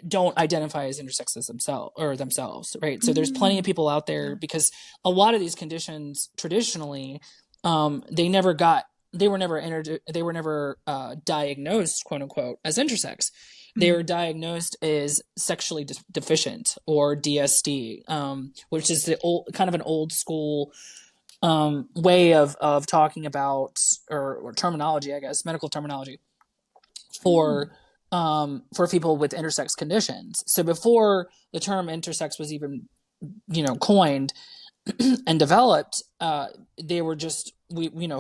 don't identify as intersex as themselves, right? So there's plenty of people out there, because a lot of these conditions traditionally, they never got they were never diagnosed, quote unquote, as intersex. They were diagnosed as sexually deficient, or DSD, which is the kind of an old school way of talking about, or terminology, I guess, medical terminology for people with intersex conditions. So before the term intersex was even, coined and developed, they were just,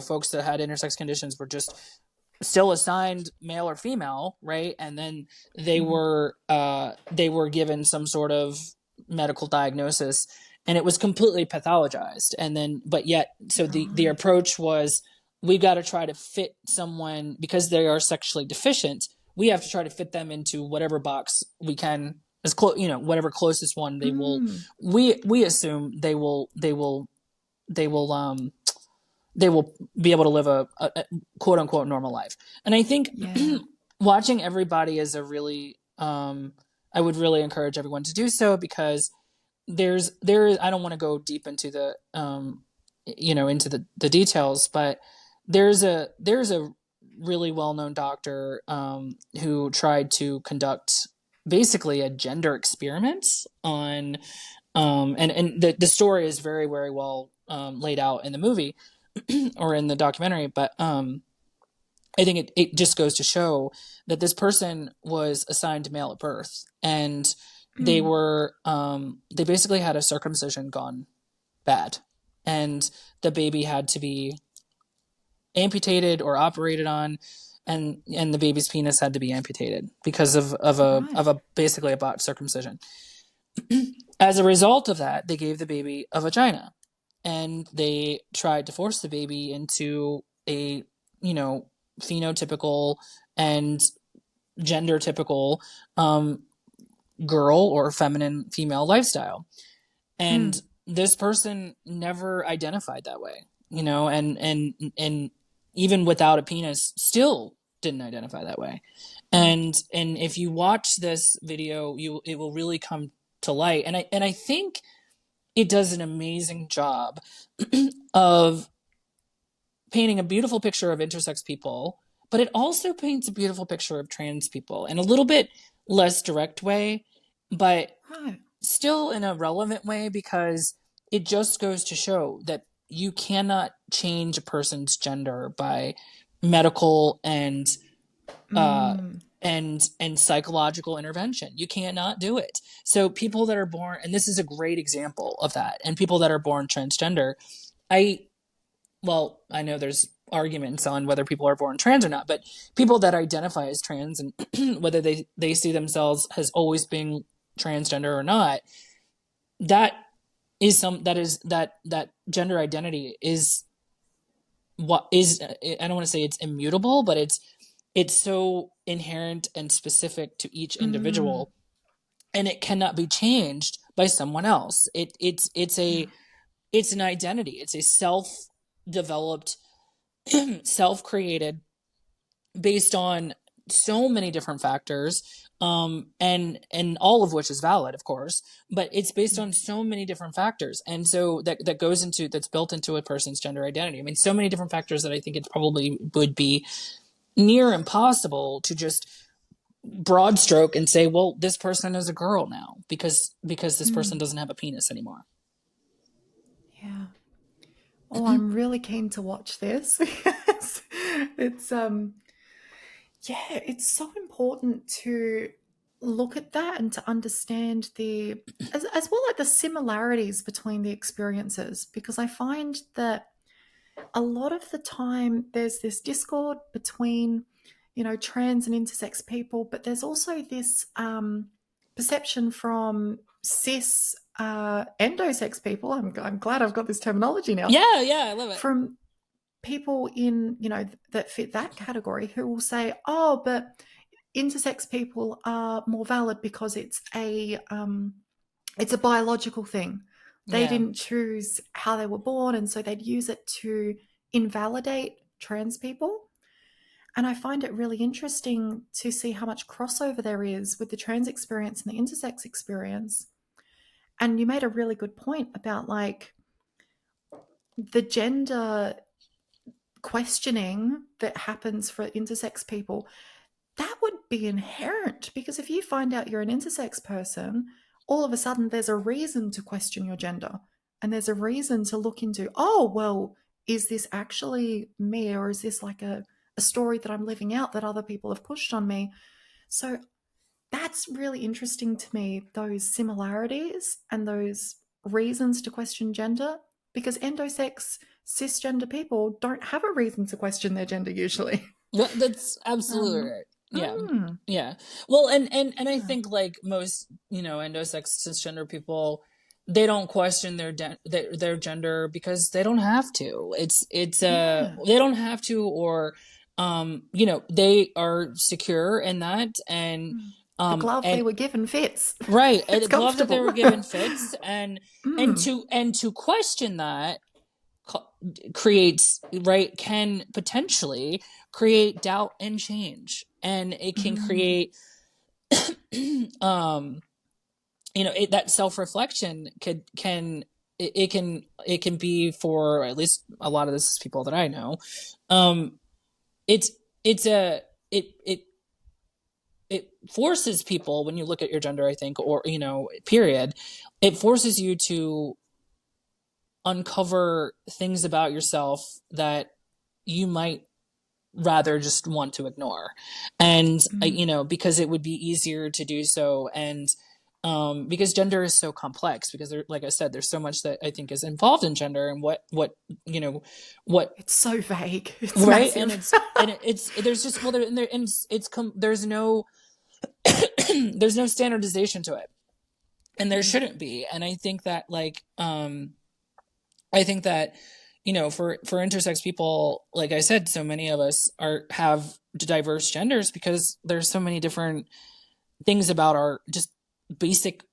folks that had intersex conditions were just still assigned male or female, right? And then they were given some sort of medical diagnosis, and it was completely pathologized. And then, but yet, so the approach was, we got to try to fit someone, because they are sexually deficient, we have to try to fit them into whatever box we can, as close, whatever closest one they will. We assume they will be able to live a quote unquote normal life. And I think watching everybody is a really, I would really encourage everyone to do so, because there is, I don't want to go deep into the, into the details, but there's a really well-known doctor, who tried to conduct basically a gender experiment on, and the story is very, very well, laid out in the movie or in the documentary. But, I think it just goes to show that this person was assigned male at birth, and they were, they basically had a circumcision gone bad, and the baby had to be amputated or operated on, and the baby's penis had to be amputated because of a basically a botched circumcision. As a result of that, they gave the baby a vagina, and they tried to force the baby into a, phenotypical and gender typical, girl or feminine female lifestyle. And this person never identified that way, and even without a penis still didn't identify that way. And if you watch this video, it will really come to light. And I think it does an amazing job of painting a beautiful picture of intersex people, but it also paints a beautiful picture of trans people in a little bit less direct way, but still in a relevant way, because it just goes to show that you cannot change a person's gender by medical and psychological intervention. You cannot do it. So people that are born, and this is a great example of that, and people that are born transgender, I know there's arguments on whether people are born trans or not, but people that identify as trans, and whether they see themselves as always being transgender or not, that gender identity is what is, I don't want to say it's immutable, but it's so inherent and specific to each individual, and it cannot be changed by someone else. It's an identity. It's a self-developed, self-created, based on so many different factors, and all of which is valid, of course, but it's based on so many different factors. And so that's built into a person's gender identity. I mean, so many different factors that I think it probably would be near impossible to just broad stroke and say, well, this person is a girl now because this person doesn't have a penis anymore. Yeah. Oh, I'm really keen to watch this. It's it's so important to look at that and to understand as well, like the similarities between the experiences, because I find that a lot of the time there's this discord between, trans and intersex people, but there's also this perception from cis endosex people. I'm glad I've got this terminology now. Yeah, I love it. From people in, that fit that category, who will say, oh, but intersex people are more valid because it's a biological thing. They didn't choose how they were born, and so they'd use it to invalidate trans people. And I find it really interesting to see how much crossover there is with the trans experience and the intersex experience. And you made a really good point about, like, the gender questioning that happens for intersex people, that would be inherent, because if you find out you're an intersex person, all of a sudden there's a reason to question your gender, and there's a reason to look into, oh, well, is this actually me, or is this like a story that I'm living out that other people have pushed on me? So that's really interesting to me, those similarities and those reasons to question gender, because endosex cisgender people don't have a reason to question their gender usually. Yeah, that's absolutely right. Yeah. Mm. Yeah. Well, and I think like most, endosex cisgender people, they don't question their gender because they don't have to. They don't have to, or they are secure in that, and the glove they were given fits. Right. It's The glove that they were given fits, and to question that creates, right, can potentially create doubt and change, and it can create that self-reflection can be, for at least a lot of this people that I know, it forces people, when you look at your gender, I think, or period, it forces you to uncover things about yourself that you might rather just want to ignore, and because it would be easier to do so, and because gender is so complex, because like I said, there's so much that I think is involved in gender, and what it's so vague, it's right, massive. and it's there's just, well, there's no there's no standardization to it, and there shouldn't be. And I think that for intersex people, like I said, so many of us have diverse genders because there's so many different things about our just basic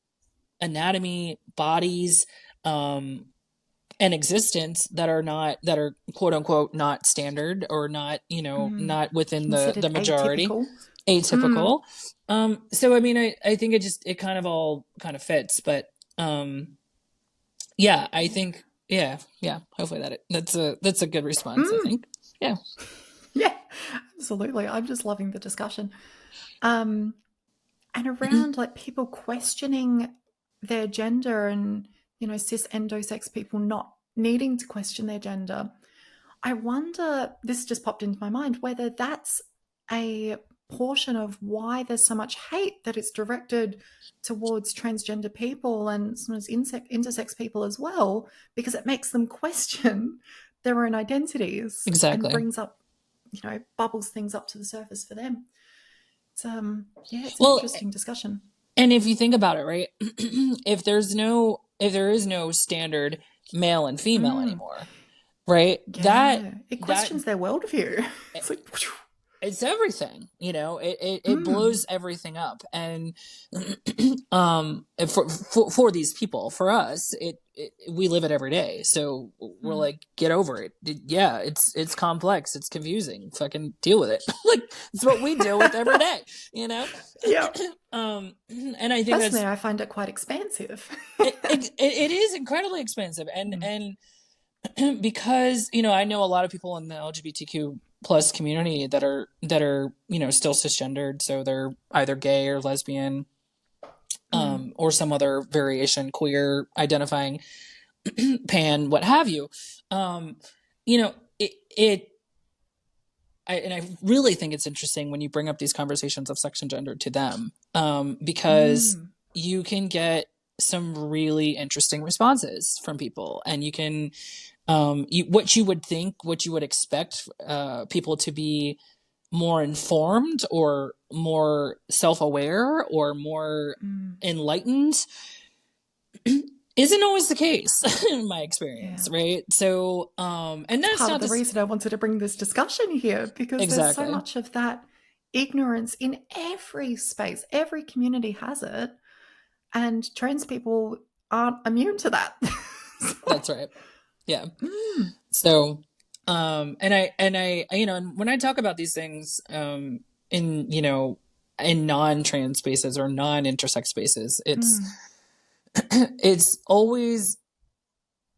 anatomy, bodies, and existence that are quote unquote not standard, or not not within the majority, atypical. So I mean, I think it kind of all kind of fits, but yeah, I think yeah, hopefully that's a good response. I think yeah, absolutely. I'm just loving the discussion, and around like people questioning their gender, and cis endosex people not needing to question their gender. I wonder, this just popped into my mind, whether that's a portion of why there's so much hate that it's directed towards transgender people and sometimes intersex people as well, because it makes them question their own identities. Exactly. And brings up, bubbles things up to the surface for them. It's an interesting discussion. And if you think about it, right, if there is no standard male and female anymore, right? Yeah, it questions their worldview. It's like, it's everything, it blows everything up. And for these people, for us, we live it every day, so we're like, get over it. Yeah, it's complex, it's confusing, fucking deal with it. Like, it's what we deal with every day, Yeah. And I think personally, I find it quite expansive. it is incredibly expensive, and because I know a lot of people in the LGBTQ plus community that are still cisgendered, so they're either gay or lesbian, or some other variation, queer identifying, pan, what have you. And I really think it's interesting when you bring up these conversations of sex and gender to them, because you can get some really interesting responses from people, and you can what you would expect people to be more informed or more self-aware or more enlightened isn't always the case in my experience, right? So and that's part not of the reason I wanted to bring this discussion here, because there's so much of that ignorance in every space. Every community has it, and trans people aren't immune to that. That's right. Yeah. So, and when I talk about these things, in non-trans spaces or non-intersex spaces, it's always,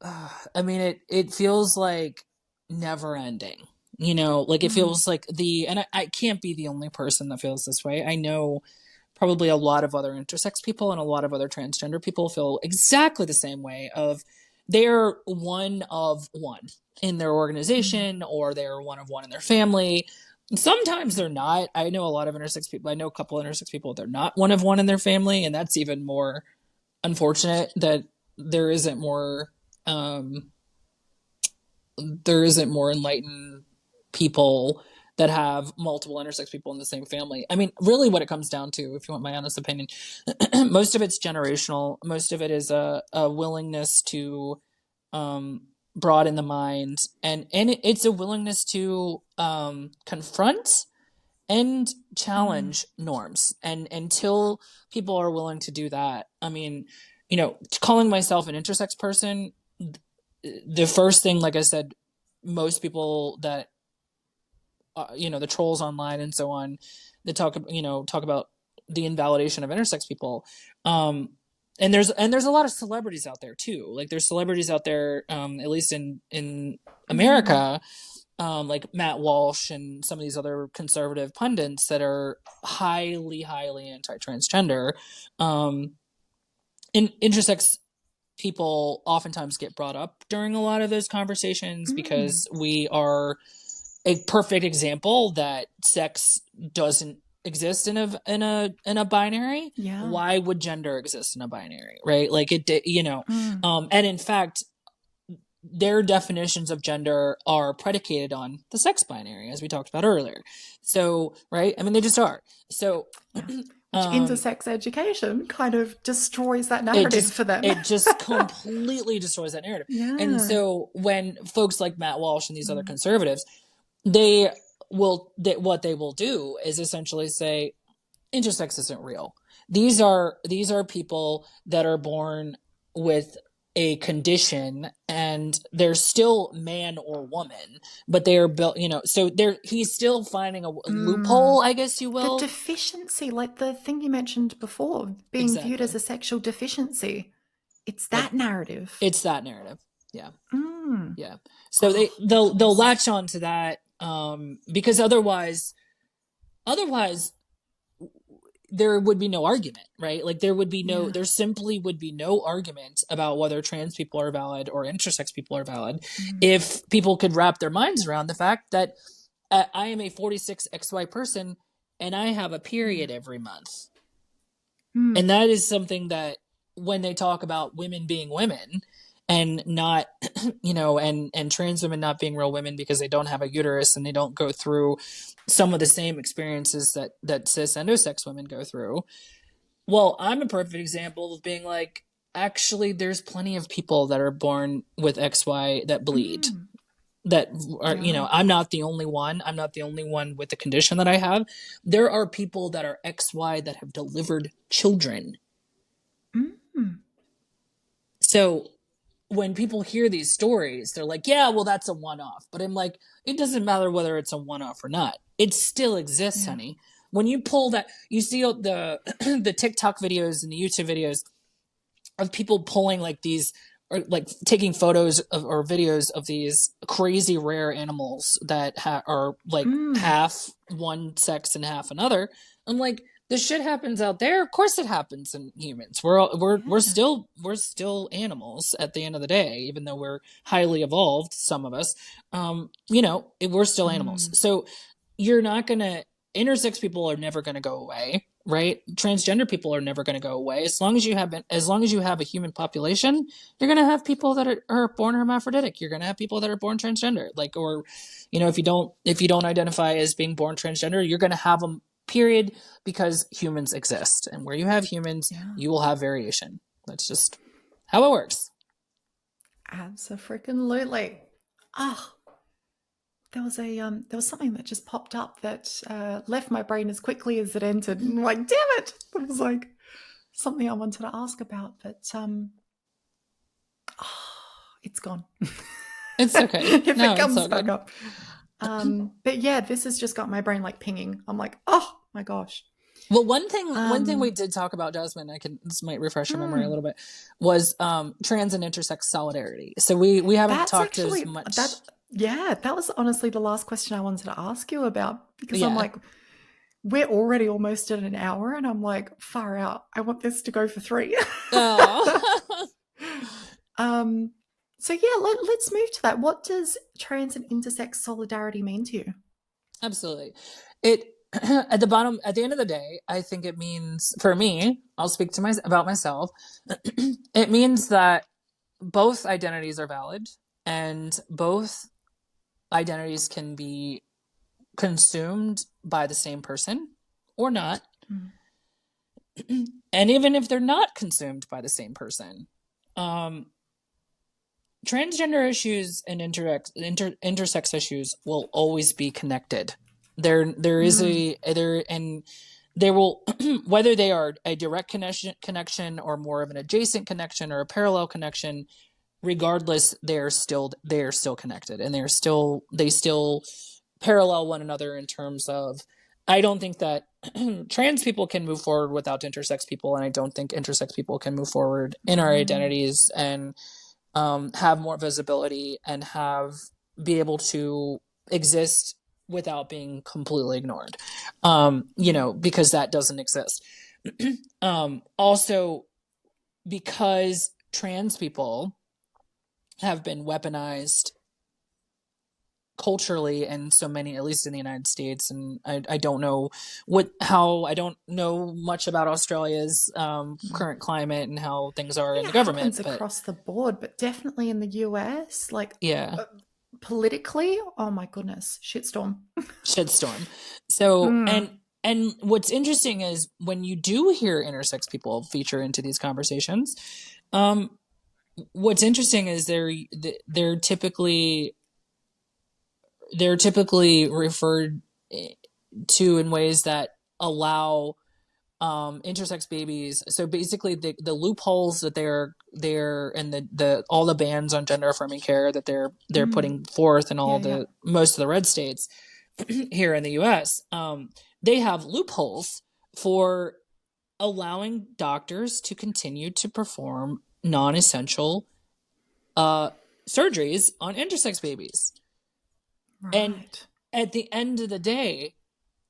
it feels like never ending, Like it feels like and I can't be the only person that feels this way. I know probably a lot of other intersex people and a lot of other transgender people feel exactly the same way of they're one of one in their organization or they're one of one in their family. Sometimes they're not. I know a lot of intersex people. I know a couple of intersex people. They're not one of one in their family. And that's even more unfortunate that there isn't more enlightened people that have multiple intersex people in the same family. I mean, really what it comes down to, if you want my honest opinion, most of it's generational. Most of it is a willingness to broaden the mind, and it's a willingness to confront and challenge norms. And until people are willing to do that, I mean, calling myself an intersex person, the first thing, like I said, most people that the trolls online and so on that talk about the invalidation of intersex people, and there's a lot of celebrities out there too. Like there's celebrities out there, at least in America, like Matt Walsh and some of these other conservative pundits that are highly anti-transgender. And intersex people oftentimes get brought up during a lot of those conversations because we are a perfect example that sex doesn't exist in a binary. Yeah. Why would gender exist in a binary, right? Like and in fact, their definitions of gender are predicated on the sex binary, as we talked about earlier. So, right? I mean, they just are. So, intersex education kind of destroys that narrative for them. It just completely destroys that narrative. Yeah. And so when folks like Matt Walsh and these other conservatives, what they will do is essentially say intersex isn't real. These are people that are born with a condition and they're still man or woman, but they are built, so he's still finding a loophole, I guess you will. The deficiency, like the thing you mentioned before, being viewed as a sexual deficiency. It's that narrative. It's that narrative. Yeah. Yeah. So they'll latch on to that, because otherwise there would be no argument, right? Like there simply would be no argument about whether trans people are valid or intersex people are valid if people could wrap their minds around the fact that I am a 46 XY person and I have a period every month. And that is something that when they talk about women being women and not, and trans women not being real women because they don't have a uterus and they don't go through some of the same experiences that cis endosex women go through. Well, I'm a perfect example of being like, actually, there's plenty of people that are born with XY that bleed. That are, I'm not the only one. I'm not the only one with the condition that I have. There are people that are XY that have delivered children. So when people hear these stories, they're like, yeah, well, that's a one-off. But I'm like, it doesn't matter whether it's a one-off or not. It still exists, honey. When you pull that, you see the the TikTok videos and the YouTube videos of people pulling like these, or like taking photos of, or videos of these crazy rare animals that are like half one sex and half another. I'm like, this shit happens out there. Of course it happens in humans. We're still animals at the end of the day, even though we're highly evolved, some of us, we're still animals. So you're not going to, intersex people are never going to go away, right? Transgender people are never going to go away. As long as you have a human population, you're going to have people that are born hermaphroditic. You're going to have people that are born transgender, like, or, if you don't identify as being born transgender, you're going to have them, period, because humans exist. And where you have humans, you will have variation. That's just how it works. Abso-freaking-lutely. There was something that just popped up that left my brain as quickly as it entered. And I'm like, damn it! It was like something I wanted to ask about, but it's gone. It's okay. If it comes back up. But yeah, this has just got my brain like pinging. I'm like, oh my gosh. Well, one thing we Um, did talk about, Jasmine, this might refresh your memory a mm, little bit, was trans and intersex solidarity. So we haven't that's talked as actually much. that. Yeah, that was honestly the last question I wanted to ask you about, because I'm Yeah. like, we're already almost at an hour, and I'm like, far out. I want this to go for 3. Oh. um, so yeah, let's move to that. What does trans and intersex solidarity mean to you? Absolutely. It at the end of the day, I think it means, for me, I'll speak to about myself. It means that both identities are valid and both identities can be consumed by the same person or not. Mm. And even if they're not consumed by the same person, um, transgender issues and intersex issues will always be connected. There is Mm. a there and there will whether they are a direct connection or more of an adjacent connection or a parallel connection, regardless, they are still connected, and they still parallel one another in terms of, I don't think that trans people can move forward without intersex people, and I don't think intersex people can move forward in our Mm. identities and have more visibility and be able to exist without being completely ignored. Yeah. Because that doesn't exist. Also, because trans people have been weaponized culturally, and so many, at least in the United States, and I don't know I don't know much about Australia's Mm. current climate and how things are I in think the it government, happens but across the board, but definitely in the US, like yeah. uh, politically, oh my goodness, shitstorm. Shitstorm. So, Mm. and what's interesting is when you do hear intersex people feature into these conversations, um, what's interesting is they're typically referred to in ways that allow intersex babies. So basically, the loopholes that they're and the all the bans on gender affirming care that they're Mm. putting forth in Yeah, all yeah. the most of the red states here in the US, they have loopholes for allowing doctors to continue to perform non-essential uh, surgeries on intersex babies. And Right. at the end of the day,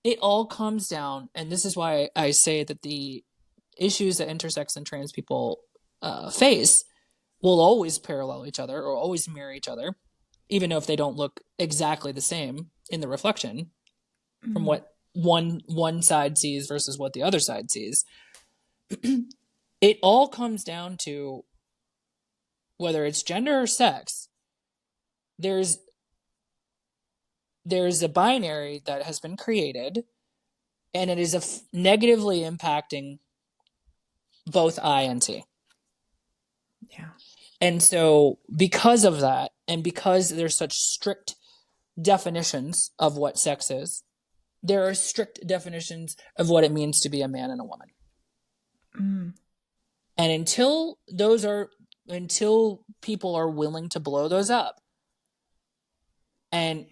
it all comes down, and this is why I say that the issues that intersex and trans people face will always parallel each other or always mirror each other, even if they don't look exactly the same in the reflection from Mm. what one side sees versus what the other side sees. It all comes down to, whether it's gender or sex, there's a binary that has been created, and it is negatively impacting both I and T. Yeah. And so because of that, and because there's such strict definitions of what sex is, there are strict definitions of what it means to be a man and a woman. Mm. And until people are willing to blow those up, and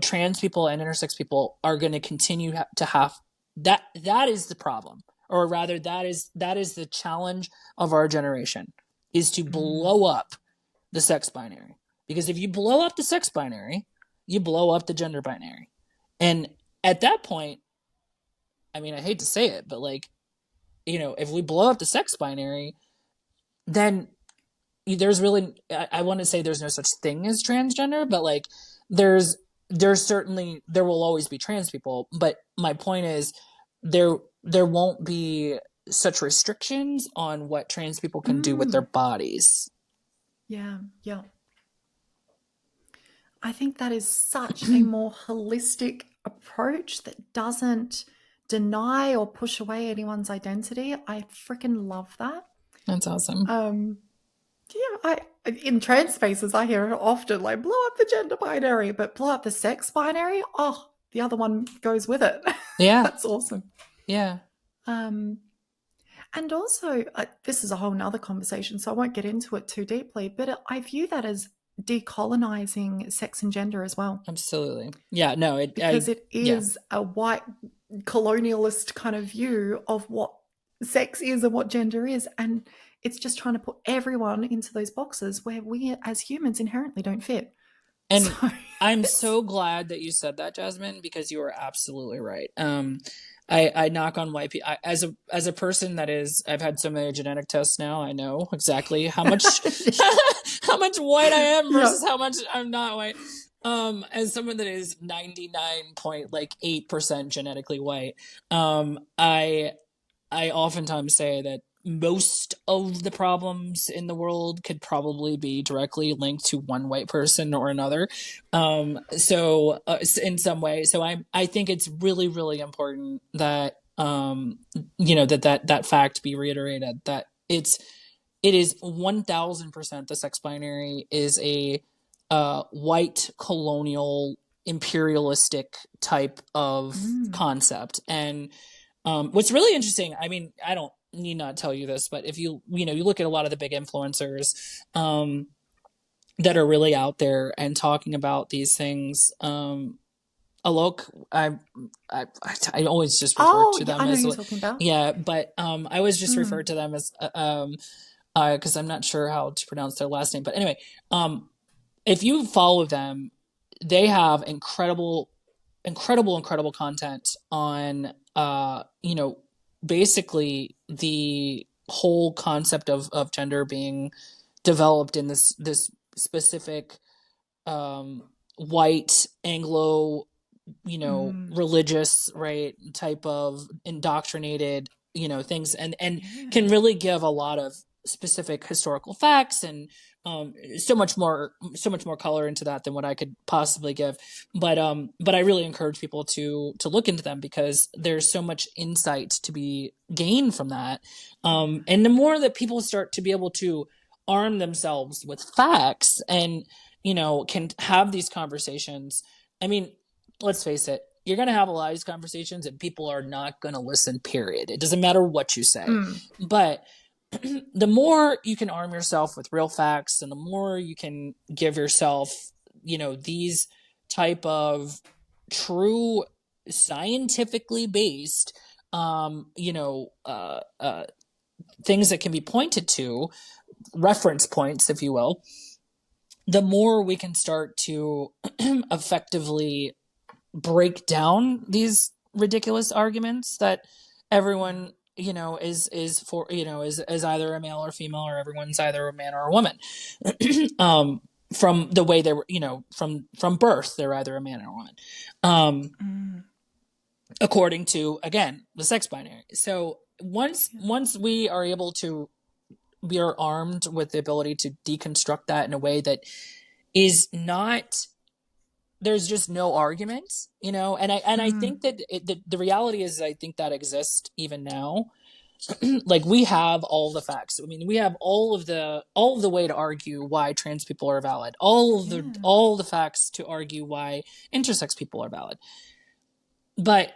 trans people and intersex people are going to continue to have that is the problem, or rather that is the challenge of our generation, is to Mm. blow up the sex binary. Because if you blow up the sex binary, you blow up the gender binary. And at that point, I mean, I hate to say it, but like, if we blow up the sex binary, then there's really, I want to say there's no such thing as transgender, but like there's certainly, there will always be trans people. But my point is, there won't be such restrictions on what trans people can do with their Mm. bodies. Yeah, yeah. I think that is such a more holistic approach that doesn't deny or push away anyone's identity. I freaking love that. That's awesome. Yeah, in trans spaces I hear it often, like, blow up the gender binary, but blow up the sex binary. Oh, the other one goes with it. Yeah. That's awesome. Yeah. Um, and also, this is a whole nother conversation, so I won't get into it too deeply, but I view that as decolonizing sex and gender as well. Absolutely. Yeah, no, because it is a white colonialist kind of view of what sex is and what gender is. And it's just trying to put everyone into those boxes where we as humans inherently don't fit. And so I'm so glad that you said that, Jasmine, because you are absolutely right. I knock on white people as a person that is, I've had so many genetic tests now. I know exactly how much how much white I am versus how much I'm not white. As someone that is 99.8% genetically white, I oftentimes say that most of the problems in the world could probably be directly linked to one white person or another. So in some way, so I think it's really, really important that, that fact be reiterated, that it is 1000% the sex binary is a white colonial imperialistic type of concept. And what's really interesting, I mean, I don't need not tell you this, but if you look at a lot of the big influencers that are really out there and talking about these things, Alok, I always just refer to them I know as who you're talking about. Yeah, but I always just refer to them as because I'm not sure how to pronounce their last name, but anyway, if you follow them, they have incredible content on basically the whole concept of gender being developed in this specific white Anglo religious, right, type of indoctrinated things, and can really give a lot of specific historical facts and so much more color into that than what I could possibly give. But I really encourage people to look into them, because there's so much insight to be gained from that. And the more that people start to be able to arm themselves with facts and can have these conversations, I mean, let's face it, you're going to have a lot of these conversations and people are not going to listen, period. It doesn't matter what you say. But the more you can arm yourself with real facts, and the more you can give yourself, these type of true scientifically based, things that can be pointed to, reference points, if you will, the more we can start to effectively break down these ridiculous arguments that everyone is for, is either a male or female, or everyone's either a man or a woman. From the way they were, from birth, they're either a man or a woman, according to, again, the sex binary. So once we are able to, we are armed with the ability to deconstruct that in a way that is not, there's just no argument, and I think that the reality is, I think that exists even now. Like, we have all the facts. I mean, we have all of the way to argue why trans people are valid, all the facts to argue why intersex people are valid. But,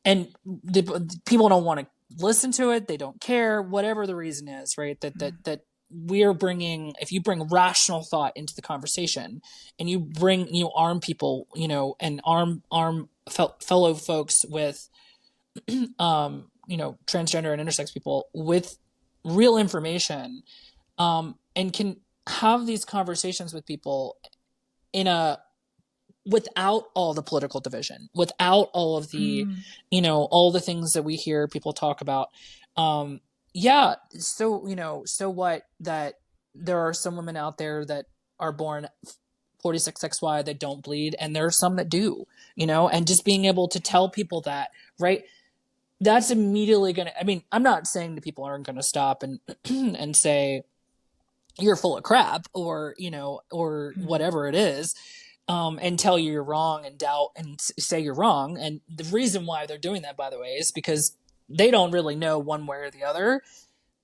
and the people don't want to listen to it. They don't care, whatever the reason is, right? That we're bringing, if you bring rational thought into the conversation, and you arm people, and arm fellow folks with, transgender and intersex people with real information, and can have these conversations with people without all the political division, without all of the, all the things that we hear people talk about. So what, that there are some women out there that are born 46XY that don't bleed, and there are some that do, and just being able to tell people that, right, that's immediately going to, I mean, I'm not saying that people aren't going to stop and and say you're full of crap, or whatever it is, and tell you you're wrong, and doubt and say you're wrong. And the reason why they're doing that, by the way, is because they don't really know one way or the other.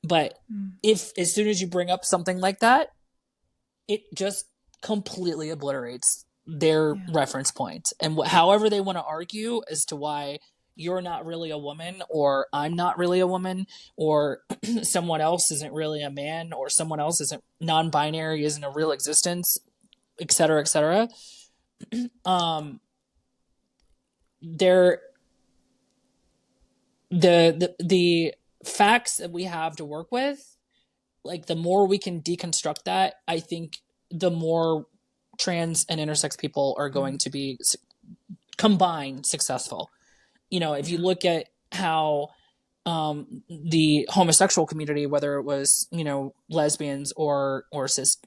But if, as soon as you bring up something like that, it just completely obliterates their reference point. And however they want to argue as to why you're not really a woman, or I'm not really a woman, or someone else isn't really a man, or someone else isn't non-binary, isn't a real existence, et cetera, et cetera. There, the facts that we have to work with, like the more we can deconstruct that, I think the more trans and intersex people are going to be combined successful. You know, if you look at how the homosexual community, whether it was, you know, lesbians or cis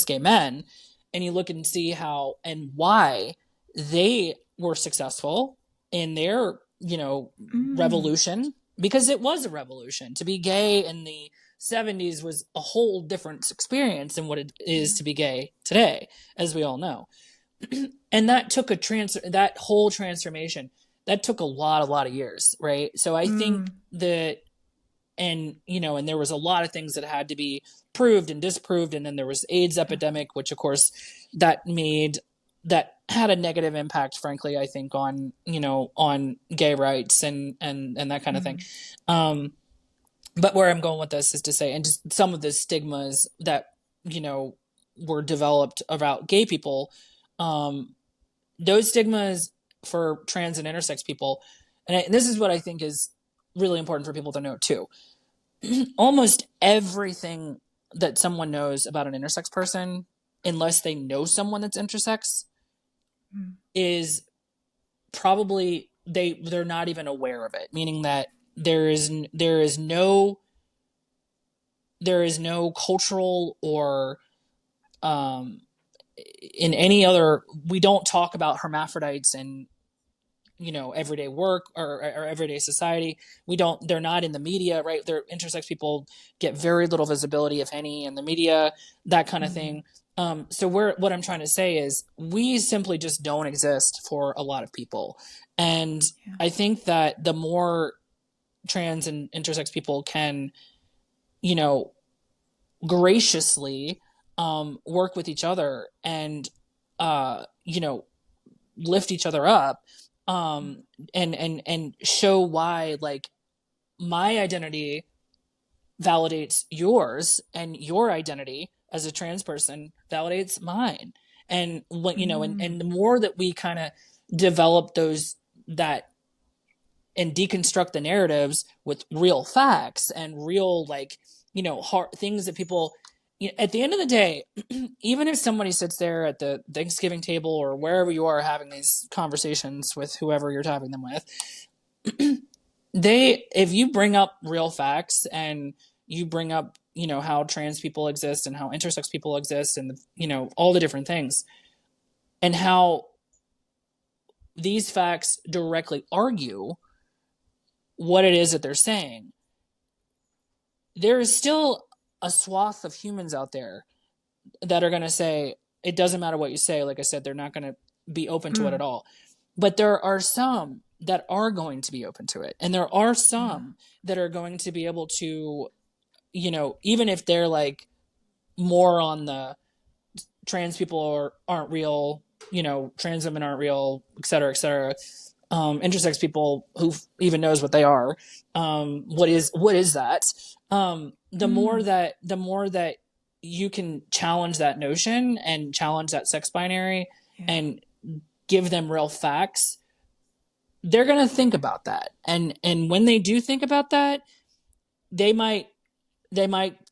gay men, and you look and see how and why they were successful in their, you know, revolution, because it was a revolution. To be gay in the 70s was a whole different experience than what it is to be gay today, as we all know. And that took that whole transformation, that took a lot of years, right? So I think that, and, you know, and there was a lot of things that had to be proved and disproved. And then there was AIDS epidemic, which of course that had a negative impact, frankly, I think on, you know, on gay rights and that kind of thing. But where I'm going with this is to say, and just some of the stigmas that, you know, were developed about gay people, those stigmas for trans and intersex people, and this is what I think is really important for people to know too. Almost everything that someone knows about an intersex person, unless they know someone that's intersex, is probably they're not even aware of it. Meaning that there is no cultural or in any other, we don't talk about hermaphrodites in, you know, everyday work or everyday society. They're not in the media, right? They're intersex people get very little visibility, if any, in the media, that kind of thing. So what I'm trying to say is we simply just don't exist for a lot of people. And I think that the more trans and intersex people can, you know, graciously work with each other and, you know, lift each other up, and show why, like, my identity validates yours and your identity as a trans person validates mine. And what, you know, and the more that we kind of develop and deconstruct the narratives with real facts and real, like, you know, hard things that people, you know, at the end of the day, even if somebody sits there at the Thanksgiving table or wherever you are having these conversations with whoever you're having them with, if you bring up real facts and you bring up, you know, how trans people exist and how intersex people exist and, you know, all the different things and how these facts directly argue what it is that they're saying, there is still a swath of humans out there that are going to say, it doesn't matter what you say. Like I said, they're not going to be open to it at all. But there are some that are going to be open to it. And there are some that are going to be able to, you know, even if they're like more on the trans people aren't real, you know, trans women aren't real, et cetera, et cetera. Intersex people, who even knows what they are. What is that? The more that you can challenge that notion and challenge that sex binary and give them real facts, they're going to think about that. And when they do think about that, they might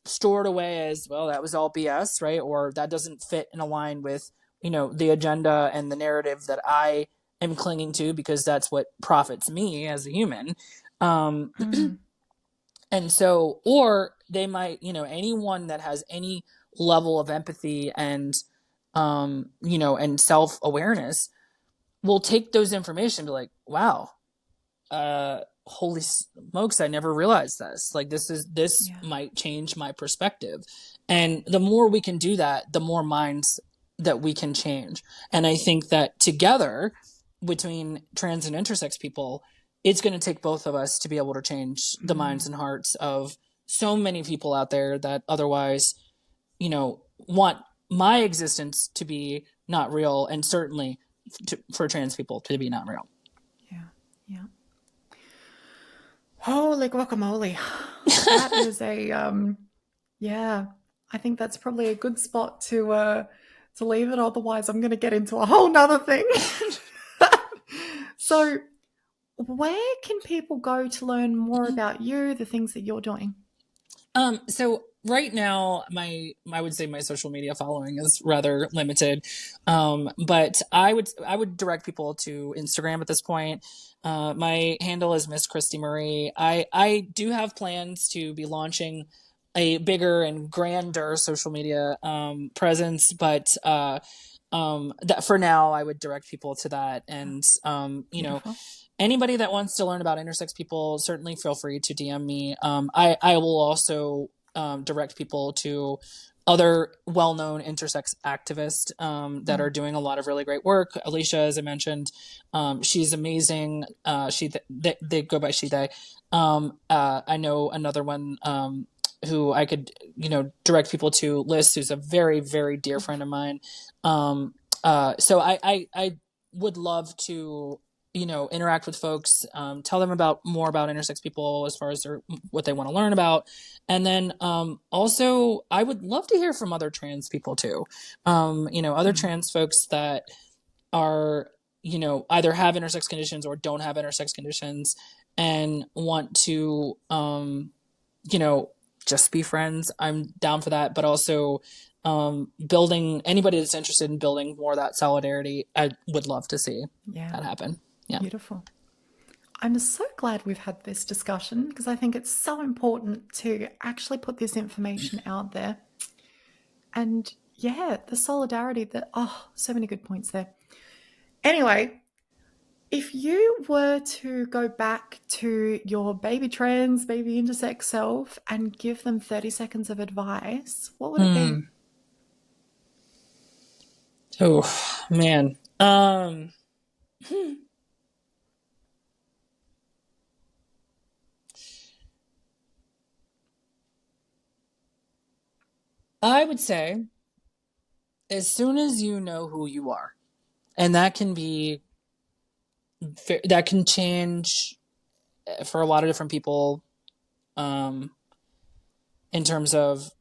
store it away as, well, that was all BS, right? Or that doesn't fit and align with, you know, the agenda and the narrative that I am clinging to because that's what profits me as a human. And so, or they might, you know, anyone that has any level of empathy and, you know, and self-awareness will take those information and be like, wow, holy smokes, I never realized this. Like, this might change my perspective. And the more we can do that, the more minds that we can change. And I think that together, between trans and intersex people, it's going to take both of us to be able to change the minds and hearts of so many people out there that otherwise, you know, want my existence to be not real, and certainly for trans people to be not real. Yeah. Holy guacamole. That is a, I think that's probably a good spot to to leave it. Otherwise, I'm going to get into a whole nother thing. So where can people go to learn more about you, the things that you're doing? So right now, I would say my social media following is rather limited. But I would direct people to Instagram at this point. My handle is Miss Christie Marie. I do have plans to be launching a bigger and grander social media presence, but that for now I would direct people to that. And Beautiful. anybody that wants to learn about intersex people, certainly feel free to DM me. I will also direct people to other well-known intersex activists that are doing a lot of really great work. Alicia, as I mentioned, she's amazing. They go by she, they. I know another one who I could, direct people to, Liz, who's a very, very dear friend of mine. So I would love to, interact with folks, tell them more about intersex people as far as what they want to learn about. And then also I would love to hear from other trans people too. Other trans folks that are, either have intersex conditions or don't have intersex conditions and want to, just be friends. I'm down for that. But also building, anybody that's interested in building more of that solidarity, I would love to see that happen. Yeah. Beautiful. I'm so glad we've had this discussion because I think it's so important to actually put this information out there. And the solidarity so many good points there. Anyway, if you were to go back to your baby trans, baby intersex self and give them 30 seconds of advice, what would it be? Oh, man. I would say, as soon as you know who you are, and that can change for a lot of different people, in terms of,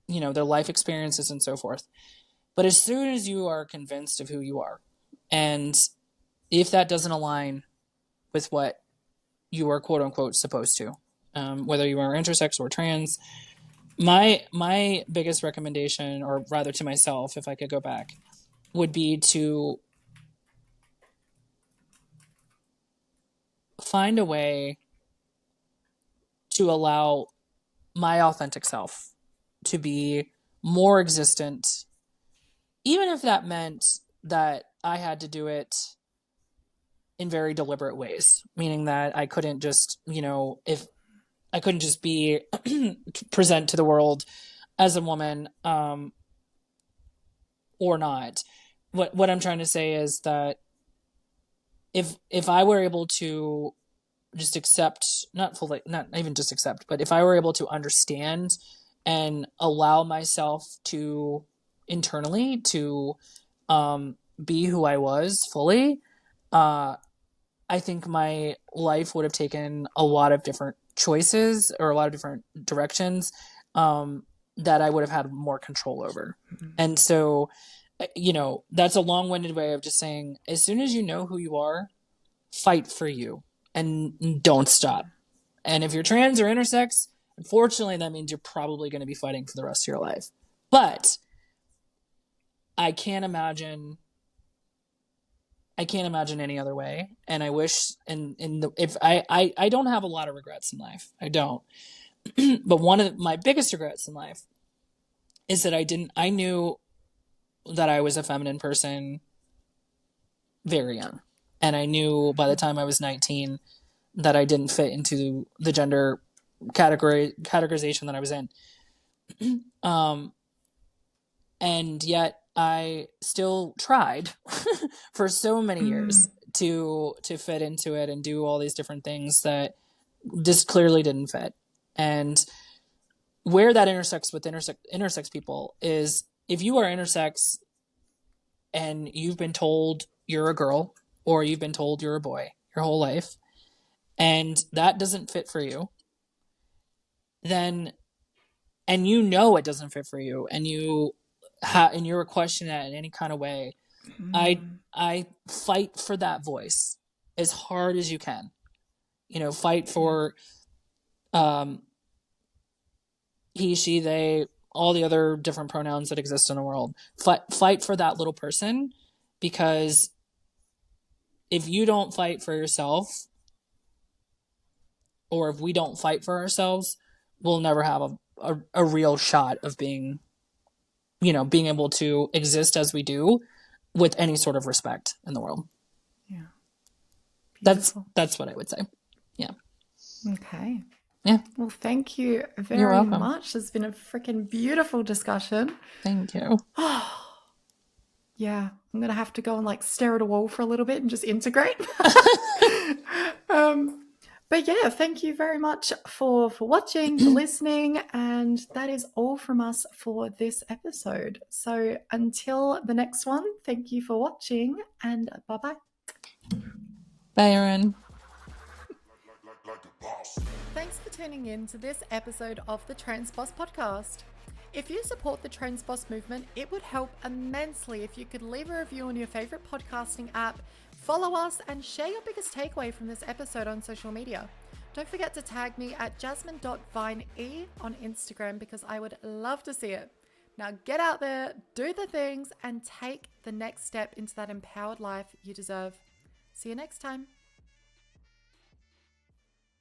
their life experiences and so forth. But as soon as you are convinced of who you are, and if that doesn't align with what you are quote unquote supposed to, whether you are intersex or trans, my biggest recommendation, or rather to myself, if I could go back, would be to find a way to allow my authentic self to be more existent, even if that meant that I had to do it in very deliberate ways, meaning that I couldn't just, if I couldn't just be present to the world as a woman, or not. What I'm trying to say is that if I were able to just accept, not even just accept, but if I were able to understand and allow myself to internally to be who I was fully, I think my life would have taken a lot of different choices or a lot of different directions that I would have had more control over. And so, that's a long-winded way of just saying, as soon as you know who you are, fight for you and don't stop. And if you're trans or intersex, unfortunately, that means you're probably going to be fighting for the rest of your life. But I can't imagine any other way. And I wish, if I don't have a lot of regrets in life. I don't. But one of my biggest regrets in life is that I knew that I was a feminine person very young. And I knew by the time I was 19 that I didn't fit into the gender categorization that I was in. And yet I still tried for so many years to fit into it and do all these different things that just clearly didn't fit. And where that intersects with intersex people is, if you are intersex and you've been told you're a girl or you've been told you're a boy your whole life, and that doesn't fit for you, then, and it doesn't fit for you, and you and you're questioning that in any kind of way, I fight for that voice as hard as you can. Fight for he, she, they, all the other different pronouns that exist in the world. Fight for that little person, because if you don't fight for yourself, or if we don't fight for ourselves, we'll never have a real shot of being able to exist as we do with any sort of respect in the world. Yeah. Beautiful. That's what I would say. Yeah. Okay. Yeah. Well, thank you very much. It's been a freaking beautiful discussion. Thank you. Yeah, I'm going to have to go and stare at a wall for a little bit and just integrate. But yeah, thank you very much for watching, for listening. And that is all from us for this episode. So until the next one, thank you for watching and bye-bye. Bye, Erin. Thanks for tuning in to this episode of the Trans Boss Podcast. If you support the Trans Boss movement, it would help immensely if you could leave a review on your favorite podcasting app, follow us, and share your biggest takeaway from this episode on social media. Don't forget to tag me at jasmine.vine on Instagram, because I would love to see it. Now get out there, do the things, and take the next step into that empowered life you deserve. See you next time.